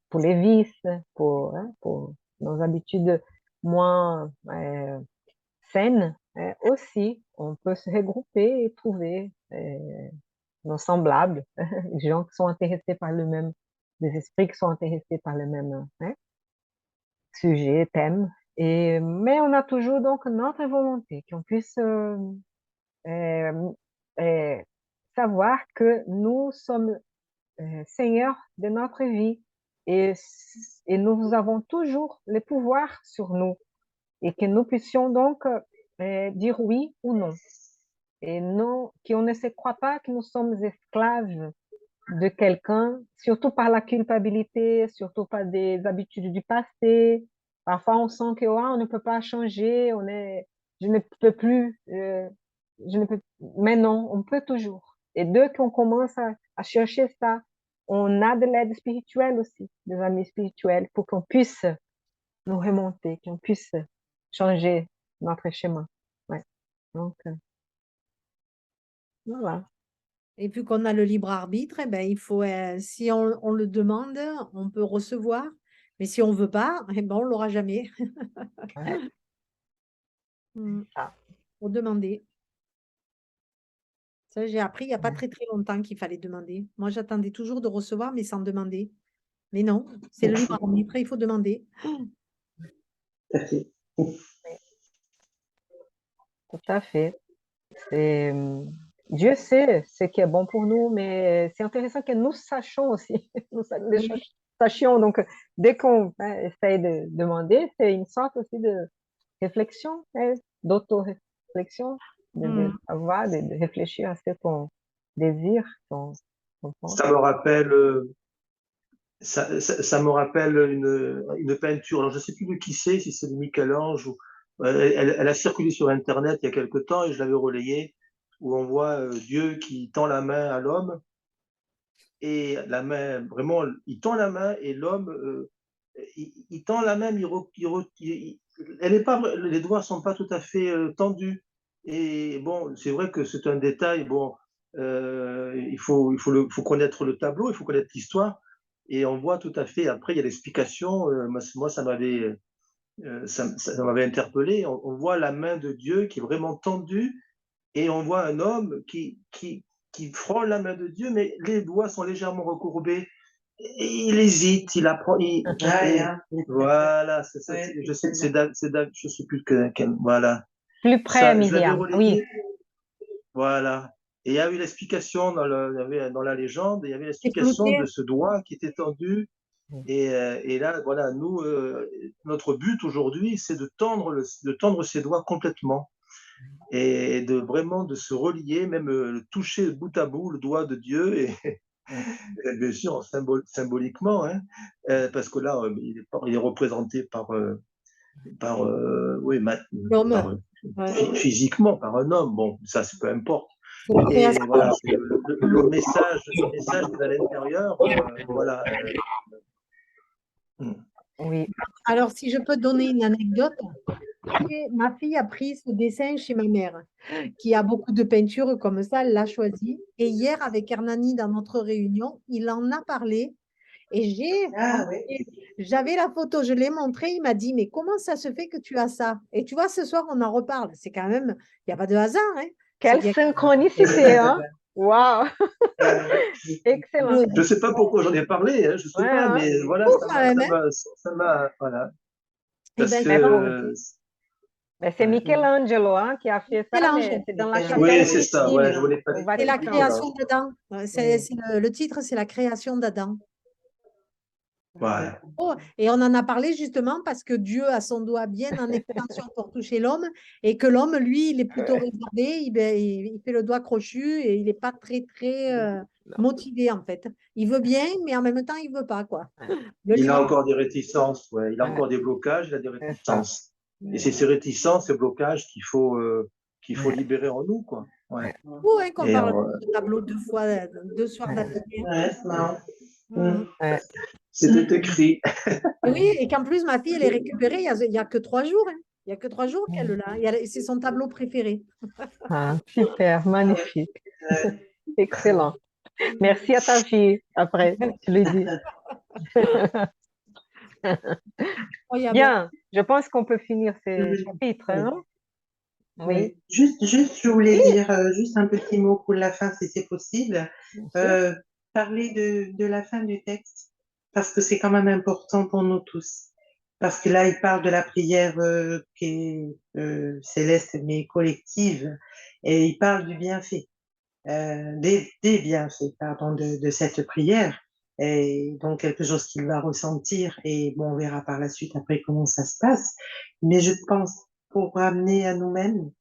Speaker 1: pour les vices, hein, pour nos habitudes moins saines, aussi, on peut se regrouper et trouver nos semblables, des gens qui sont intéressés par le même, des esprits qui sont intéressés par le même, hein, sujet, thème. Mais on a toujours donc notre volonté, qu'on puisse euh, euh, savoir que nous sommes seigneurs de notre vie et, et nous avons toujours le pouvoir sur nous et que nous puissions donc dire oui ou non. Et non, qu'on ne se croit pas que nous sommes esclaves de quelqu'un, surtout par la culpabilité, surtout par des habitudes du passé. Parfois, on sent que on ne peut pas changer, je ne peux plus, je ne peux, mais non, on peut toujours. Et dès qu'on commence à chercher ça, on a de l'aide spirituelle aussi, des amis spirituels, pour qu'on puisse nous remonter, qu'on puisse changer notre chemin. Ouais. Donc, Voilà.
Speaker 3: Et vu qu'on a le libre arbitre, eh ben, il faut, si on le demande, on peut recevoir. Mais si on veut pas, eh ben, on l'aura jamais.
Speaker 1: Ouais,
Speaker 3: Mm.
Speaker 1: ça.
Speaker 3: Faut demander. Ça, j'ai appris il n'y a pas
Speaker 1: Ouais.
Speaker 3: très très longtemps qu'il fallait demander. Moi, j'attendais toujours de recevoir, mais sans demander. Mais non, c'est le libre arbitre, il faut demander.
Speaker 2: Tout à fait.
Speaker 1: Tout à fait. Et, Dieu sait ce qui est bon pour nous, mais c'est intéressant que nous sachions aussi. Nous
Speaker 3: Oui.
Speaker 1: sachions. Donc, dès qu'on essaye de demander, c'est une sorte aussi de réflexion, d'auto-réflexion, de savoir, de réfléchir à ce qu'on désire, qu'on pense.
Speaker 4: Ça me rappelle, ça me rappelle une peinture. Alors, je ne sais plus de qui c'est, si c'est de Michel-Ange. Elle a circulé sur Internet il y a quelque temps et je l'avais relayée, où on voit Dieu qui tend la main à l'homme. Et la main, vraiment, il tend la main et l'homme, il tend la main, mais elle est pas, les doigts sont pas tout à fait tendus. Et bon, c'est vrai que c'est un détail. Bon, faut connaître le tableau, il faut connaître l'histoire. Et on voit tout à fait. Après, il y a l'explication. Moi, ça m'avait interpellé. On voit la main de Dieu qui est vraiment tendue et on voit un homme qui frôle la main de Dieu, mais les doigts sont légèrement recourbés. Et il hésite, il apprend. Voilà, je sais, je sais plus voilà.
Speaker 1: Plus près,
Speaker 4: Ça, je l'avais
Speaker 1: Myriam. Oui.
Speaker 4: relayé. Voilà. Et il y a eu l'explication dans la légende, il y avait
Speaker 3: C'est
Speaker 4: l'explication
Speaker 3: flouté.
Speaker 4: de ce doigt qui était tendu. Et là, voilà, nous, notre but aujourd'hui, c'est de tendre ses doigts complètement et de vraiment de se relier, même toucher bout à bout le doigt de Dieu et bien sûr symboliquement, hein, parce que là il est représenté oui,
Speaker 3: L'homme. Ouais.
Speaker 4: physiquement par un homme. Bon, ça c'est peu importe.
Speaker 3: C'est la
Speaker 4: Et
Speaker 3: création.
Speaker 4: voilà, le message qui est à l'intérieur, voilà.
Speaker 1: Oui.
Speaker 3: Alors, si je peux donner une anecdote, ma fille a pris ce dessin chez ma mère, qui a beaucoup de peintures comme ça, elle l'a choisi. Et hier, avec Hernani, dans notre réunion, il en a parlé. Et j'avais la photo, je l'ai montrée, il m'a dit, mais comment ça se fait que tu as ça? Et tu vois, ce soir, on en reparle. C'est quand même, il n'y a pas de hasard, hein?
Speaker 1: Quelle synchronicité, hein? Waouh! Excellent.
Speaker 4: Je ne sais pas pourquoi j'en ai parlé, hein, je ne sais
Speaker 1: Ouais,
Speaker 4: pas,
Speaker 1: hein?
Speaker 4: mais voilà, ça m'a, voilà.
Speaker 3: Eh
Speaker 4: Parce
Speaker 3: ben,
Speaker 4: que,
Speaker 1: c'est Michelangelo hein, qui a fait ça,
Speaker 3: Michel-Ange.
Speaker 1: mais c'est dans la
Speaker 4: oui,
Speaker 1: chapelle
Speaker 4: c'est ça,
Speaker 1: Sixtine,
Speaker 4: voilà, je voulais pas
Speaker 1: au
Speaker 3: C'est la
Speaker 1: Vatican.
Speaker 3: création d'Adam. Le titre, c'est la création d'Adam.
Speaker 4: Voilà.
Speaker 3: Oh, et on en a parlé justement parce que Dieu a son doigt bien en extension pour toucher l'homme et que l'homme, lui, il est plutôt réservé, il fait le doigt crochu et il n'est pas très, très motivé en fait. Il veut bien, mais en même temps, il ne veut pas, quoi.
Speaker 4: Il a encore des réticences, ouais. Il a
Speaker 1: Ouais.
Speaker 4: encore des blocages, il a des
Speaker 1: C'est ça.
Speaker 4: réticences. Et c'est ces réticences, ces blocages qu'il faut libérer en nous, quoi. Ouais.
Speaker 3: Ou hein, qu'on
Speaker 4: Et
Speaker 3: parle de ce tableau deux soirs d'affilée.
Speaker 2: Ouais, c'est marrant.
Speaker 1: Ouais.
Speaker 4: c'était écrit.
Speaker 3: Oui, et qu'en plus, ma fille, elle est récupérée il y a que 3 jours. Hein. Il n'y a que 3 jours qu'elle l'a. C'est son tableau préféré.
Speaker 1: Ah, super, magnifique. Excellent. Merci à ta fille, après, tu le dis.
Speaker 3: Incroyable.
Speaker 1: Bien, je pense qu'on peut finir ce chapitre, non? Oui.
Speaker 2: Juste, je voulais dire juste un petit mot pour la fin, si c'est possible. Parler de la fin du texte, parce que c'est quand même important pour nous tous. Parce que là, il parle de la prière qui est céleste, mais collective, et il parle du bienfait, des bienfaits, pardon, de cette prière. Et donc, quelque chose qu'il va ressentir, et bon, on verra par la suite après comment ça se passe. Mais je pense, pour ramener à nous-mêmes,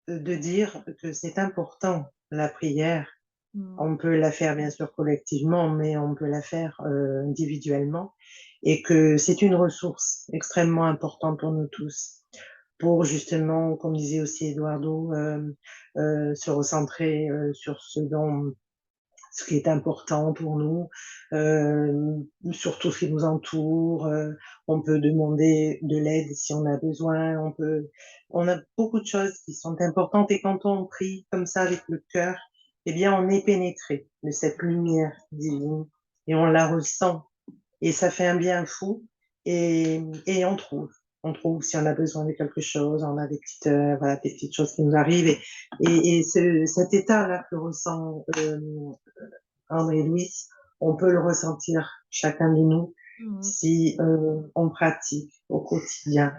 Speaker 2: de dire que c'est important, la prière. On peut la faire bien sûr collectivement, mais on peut la faire individuellement, et que c'est une ressource extrêmement importante pour nous tous, pour justement, comme disait aussi Eduardo, se recentrer sur ce qui est important pour nous, sur tout ce qui nous entoure. On peut demander de l'aide si on a besoin. On a beaucoup de choses qui sont importantes, et quand on prie comme ça avec le cœur, eh bien, on est pénétré de cette lumière divine et on la ressent. Et ça fait un bien fou et on trouve. On trouve si on a besoin de quelque chose, on a des petites, voilà, des petites choses qui nous arrivent. Et cet état-là que ressent André-Louis, on peut le ressentir chacun de nous si on pratique au quotidien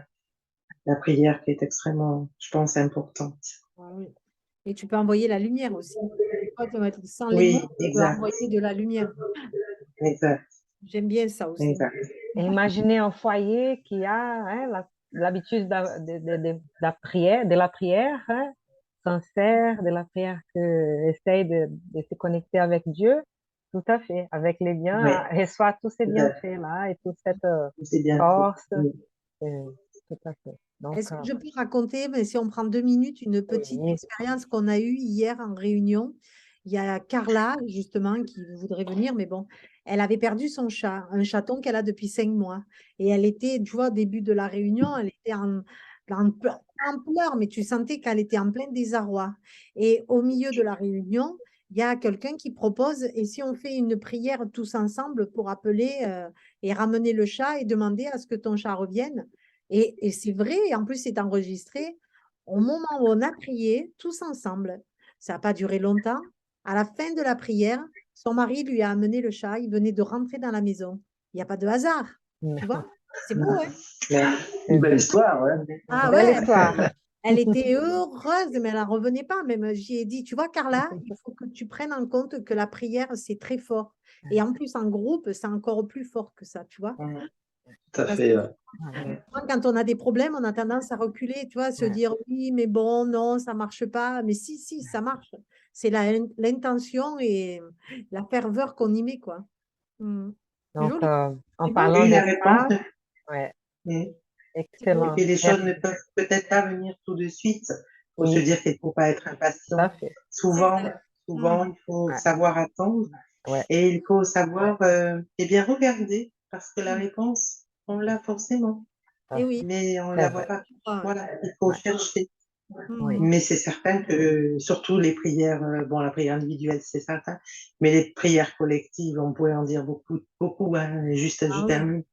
Speaker 2: la prière qui est extrêmement, je pense, importante.
Speaker 3: Ah oui. Et tu peux envoyer la lumière aussi. Des fois, sans les
Speaker 2: Oui,
Speaker 3: mots, tu peux
Speaker 2: exact,
Speaker 3: envoyer de la lumière.
Speaker 2: exact,
Speaker 3: J'aime bien ça aussi.
Speaker 2: exact.
Speaker 1: Et imaginez un foyer qui a hein, l'habitude de la prière, hein, sincère, de la prière essaye de se connecter avec Dieu. Tout à fait. Avec les biens,
Speaker 2: Oui,
Speaker 1: reçoit tous ces
Speaker 2: tout à fait.
Speaker 1: bienfaits-là et toute cette
Speaker 2: C'est bien fait.
Speaker 1: force.
Speaker 2: Oui.
Speaker 1: Tout à fait. Donc,
Speaker 3: Est-ce que je peux raconter, mais si on prend 2 minutes, une petite
Speaker 1: oui,
Speaker 3: expérience qu'on a eue hier en réunion? Il y a Carla, justement, qui voudrait venir, mais bon, elle avait perdu son chat, un chaton qu'elle a depuis 5 mois. Et elle était, tu vois, au début de la réunion, elle était en pleurs, mais tu sentais qu'elle était en plein désarroi. Et au milieu de la réunion, il y a quelqu'un qui propose, et si on fait une prière tous ensemble pour appeler et ramener le chat et demander à ce que ton chat revienne? Et c'est vrai, et en plus, c'est enregistré. Au moment où on a prié, tous ensemble, ça n'a pas duré longtemps. À la fin de la prière, son mari lui a amené le chat. Il venait de rentrer dans la maison. Il n'y a pas de hasard, tu vois? C'est beau, hein?
Speaker 4: Une belle histoire, ouais.
Speaker 3: Ah
Speaker 1: belle
Speaker 3: ouais,
Speaker 1: histoire.
Speaker 3: elle était heureuse, mais elle n'en revenait pas. Même, j'y ai dit, tu vois, Carla, il faut que tu prennes en compte que la prière, c'est très fort. Et en plus, en groupe, c'est encore plus fort que ça, tu vois?
Speaker 4: Tout à
Speaker 3: Parce
Speaker 4: fait.
Speaker 3: que quand on a des problèmes, on a tendance à reculer, tu vois, à se dire oui, mais bon, non, ça marche pas. Mais si, si, ça marche. C'est l'intention et la ferveur qu'on y met, quoi. C'est
Speaker 1: Donc,
Speaker 3: joli.
Speaker 1: en
Speaker 3: C'est beau.
Speaker 1: parlant
Speaker 2: Et la réponse,
Speaker 1: d'espace, ouais,
Speaker 2: et
Speaker 3: C'est beau.
Speaker 1: excellent.
Speaker 2: les choses ne
Speaker 1: Merci.
Speaker 2: peuvent peut-être pas venir tout de suite. Il faut se
Speaker 1: Oui,
Speaker 2: dire qu'il ne faut pas être
Speaker 1: tout
Speaker 2: impatient.
Speaker 1: à fait.
Speaker 3: C'est
Speaker 2: Souvent,
Speaker 3: vrai.
Speaker 2: souvent, il faut
Speaker 1: Ouais,
Speaker 2: savoir attendre
Speaker 1: ouais,
Speaker 2: et il faut savoir, eh bien, regarder parce que la réponse, on l'a forcément,
Speaker 3: Et oui.
Speaker 2: mais on ne
Speaker 1: c'est
Speaker 2: la voit
Speaker 1: vrai.
Speaker 2: pas.
Speaker 3: Ah,
Speaker 2: Voilà, il faut
Speaker 1: Ouais,
Speaker 2: chercher.
Speaker 1: oui.
Speaker 2: Mais c'est certain que, surtout les prières, bon, la prière individuelle, c'est certain, mais les prières collectives, on pourrait en dire beaucoup, beaucoup, hein, juste, je
Speaker 3: ah oui.
Speaker 2: termine.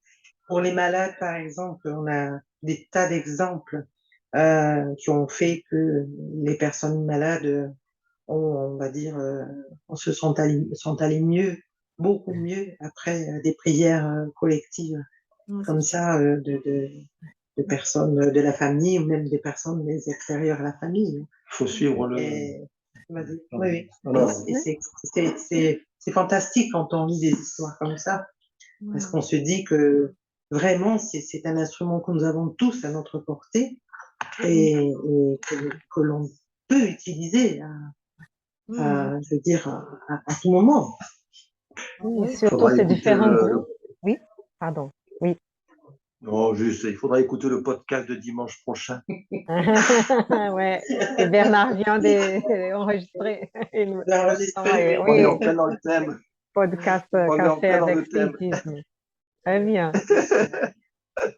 Speaker 2: Pour les malades, par exemple, on a des tas d'exemples qui ont fait que les personnes malades ont, on va dire, sont allées mieux, beaucoup mieux après des prières collectives
Speaker 3: Non, c'est
Speaker 2: comme
Speaker 3: sûr.
Speaker 2: ça de personnes de la famille ou même des personnes des extérieures à la famille.
Speaker 4: Il faut suivre le.
Speaker 2: Et, vas-y. Oui, oui.
Speaker 4: Alors,
Speaker 2: Et c'est fantastique quand on lit des histoires comme ça, parce
Speaker 3: Ouais.
Speaker 2: qu'on se dit que vraiment, c'est un instrument que nous avons tous à notre portée et que l'on peut utiliser, je veux dire, à tout moment.
Speaker 1: Oui,
Speaker 3: Oui.
Speaker 4: il
Speaker 1: surtout
Speaker 4: faudra
Speaker 1: ces
Speaker 4: écouter
Speaker 1: différents groupes. Oui, pardon. Oui.
Speaker 4: Non, juste, il faudra écouter le podcast de dimanche prochain.
Speaker 1: Ouais, que Bernard vient d'enregistrer.
Speaker 2: L'enregistrer,
Speaker 4: On est
Speaker 1: Oui,
Speaker 4: en plein dans le thème.
Speaker 1: podcast
Speaker 4: On est en
Speaker 1: Café
Speaker 4: plein dans
Speaker 1: avec
Speaker 4: le thème.
Speaker 1: spiritisme. Très bien.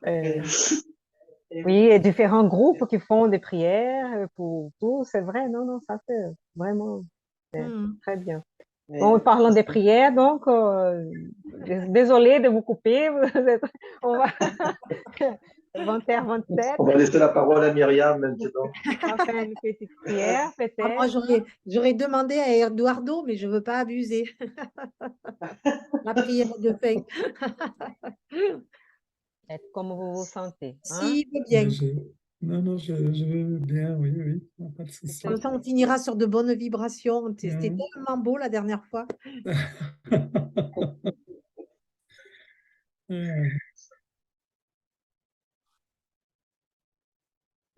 Speaker 2: oui.
Speaker 1: Oui, et différents groupes qui font des prières pour tout, c'est vrai, non, non, ça c'est vraiment très bien. Bon, parlant des prières, donc, désolé de vous couper, on va 20h27,
Speaker 4: On va laisser la parole à Myriam maintenant.
Speaker 1: on va faire une petite prière
Speaker 3: Ah, moi,
Speaker 1: peut-être.
Speaker 3: j'aurais demandé à Eduardo, mais je ne veux pas abuser. La prière de fin.
Speaker 1: Faites comme vous vous sentez, hein?
Speaker 3: S'il veut
Speaker 5: Mais
Speaker 3: bien.
Speaker 5: non, non, je veux bien, oui, oui, pas de souci.
Speaker 3: Comme ça, on finira sur de bonnes vibrations. C'était
Speaker 5: Mhm.
Speaker 3: tellement beau la dernière fois.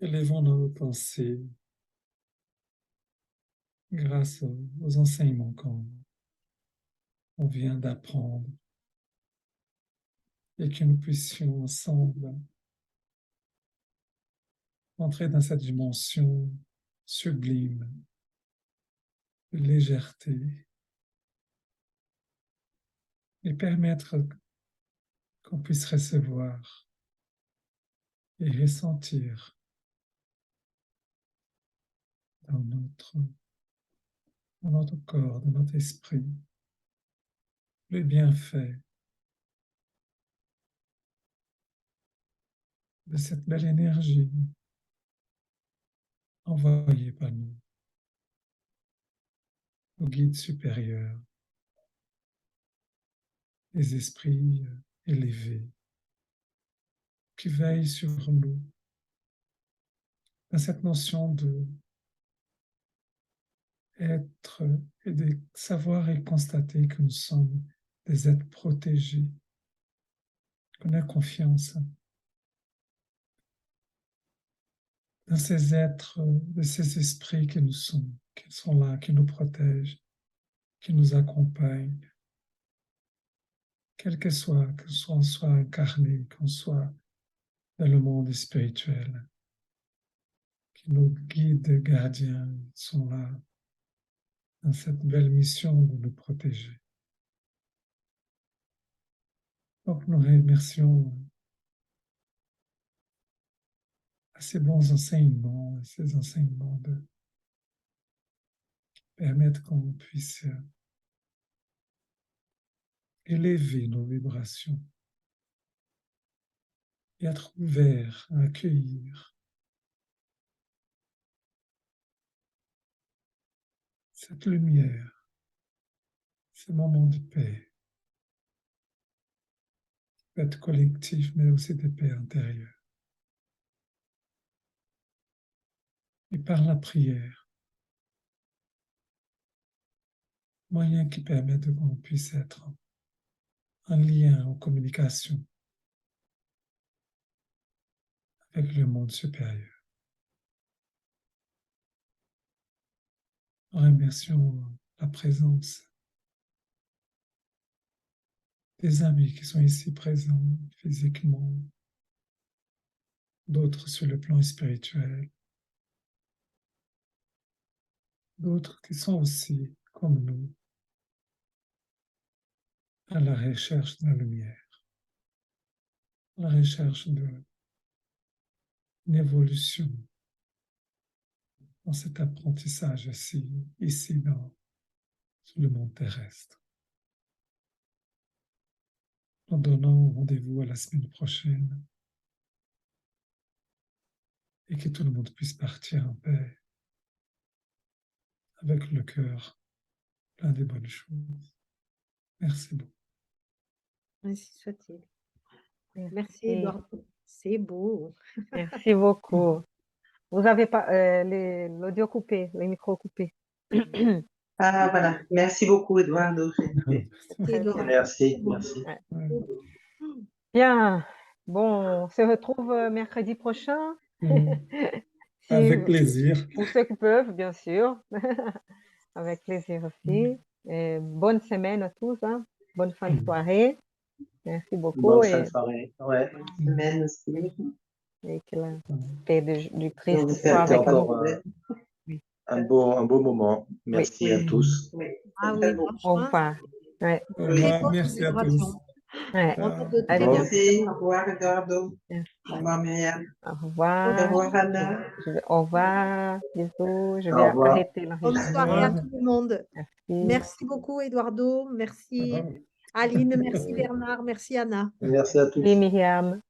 Speaker 5: Élevons nos pensées grâce aux enseignements qu'on vient d'apprendre et que nous puissions ensemble entrer dans cette dimension sublime de légèreté et permettre qu'on puisse recevoir et ressentir dans notre dans notre corps, dans notre esprit, le bienfait de cette belle énergie envoyée par nous, nos guides supérieurs, les esprits élevés qui veillent sur nous, dans cette notion de être et de savoir et constater que nous sommes des êtres protégés, qu'on a confiance dans ces êtres, de ces esprits que nous sommes, qui sont là, qui nous protègent, qui nous accompagnent, quel que on soit incarné, qu'on soit dans le monde spirituel, que nos guides gardiens sont là dans cette belle mission de nous protéger. Donc nous remercions à ces bons enseignements, à ces enseignements de permettre qu'on puisse élever nos vibrations et être ouvert à accueillir cette lumière, ces moments de paix, qui peut être collectif, mais aussi de paix intérieure. Et par la prière, moyen qui permet qu'on puisse être en lien, en communication avec le monde supérieur. Nous remercions la présence des amis qui sont ici présents physiquement, d'autres sur le plan spirituel, d'autres qui sont aussi, comme nous, à la recherche de la lumière, à la recherche d'une évolution dans cet apprentissage ici sur le monde terrestre. Nous donnons rendez-vous à la semaine prochaine et que tout le monde puisse partir en paix avec le cœur plein de bonnes choses. Merci beaucoup.
Speaker 3: Ainsi soit-il. Merci, Eduardo. C'est beau.
Speaker 1: Merci beaucoup. Vous avez pas l'audio coupé, les micros coupés.
Speaker 2: Ah, voilà. Merci beaucoup, Eduardo.
Speaker 4: Merci.
Speaker 1: Bien. Bon, on se retrouve mercredi prochain.
Speaker 5: Avec plaisir.
Speaker 1: Pour ceux qui peuvent, bien sûr. Avec plaisir aussi. Et bonne semaine à tous. Hein. Bonne fin de soirée. Merci beaucoup.
Speaker 4: Bonne fin de soirée. Ouais.
Speaker 2: Bonne semaine aussi.
Speaker 1: Et que la paix du Christ
Speaker 2: Donc,
Speaker 1: soit avec nous.
Speaker 4: encore un beau moment. Merci à tous.
Speaker 2: Oui.
Speaker 3: Ah oui,
Speaker 1: Au revoir. Ouais.
Speaker 5: Au revoir. Merci à tous.
Speaker 1: Ouais.
Speaker 3: Allez,
Speaker 2: Merci. Au revoir, Eduardo. Au revoir, Myriam.
Speaker 1: Au revoir.
Speaker 2: Au revoir, Anna.
Speaker 1: Au revoir. Bisous. Je vais arrêter
Speaker 3: bonne
Speaker 1: l'enregistrement.
Speaker 3: soirée à tout le monde.
Speaker 1: Merci.
Speaker 3: Merci beaucoup, Eduardo. Merci, Aline. Merci, Bernard. Merci, Anna.
Speaker 4: Merci à tous.
Speaker 1: Et Myriam.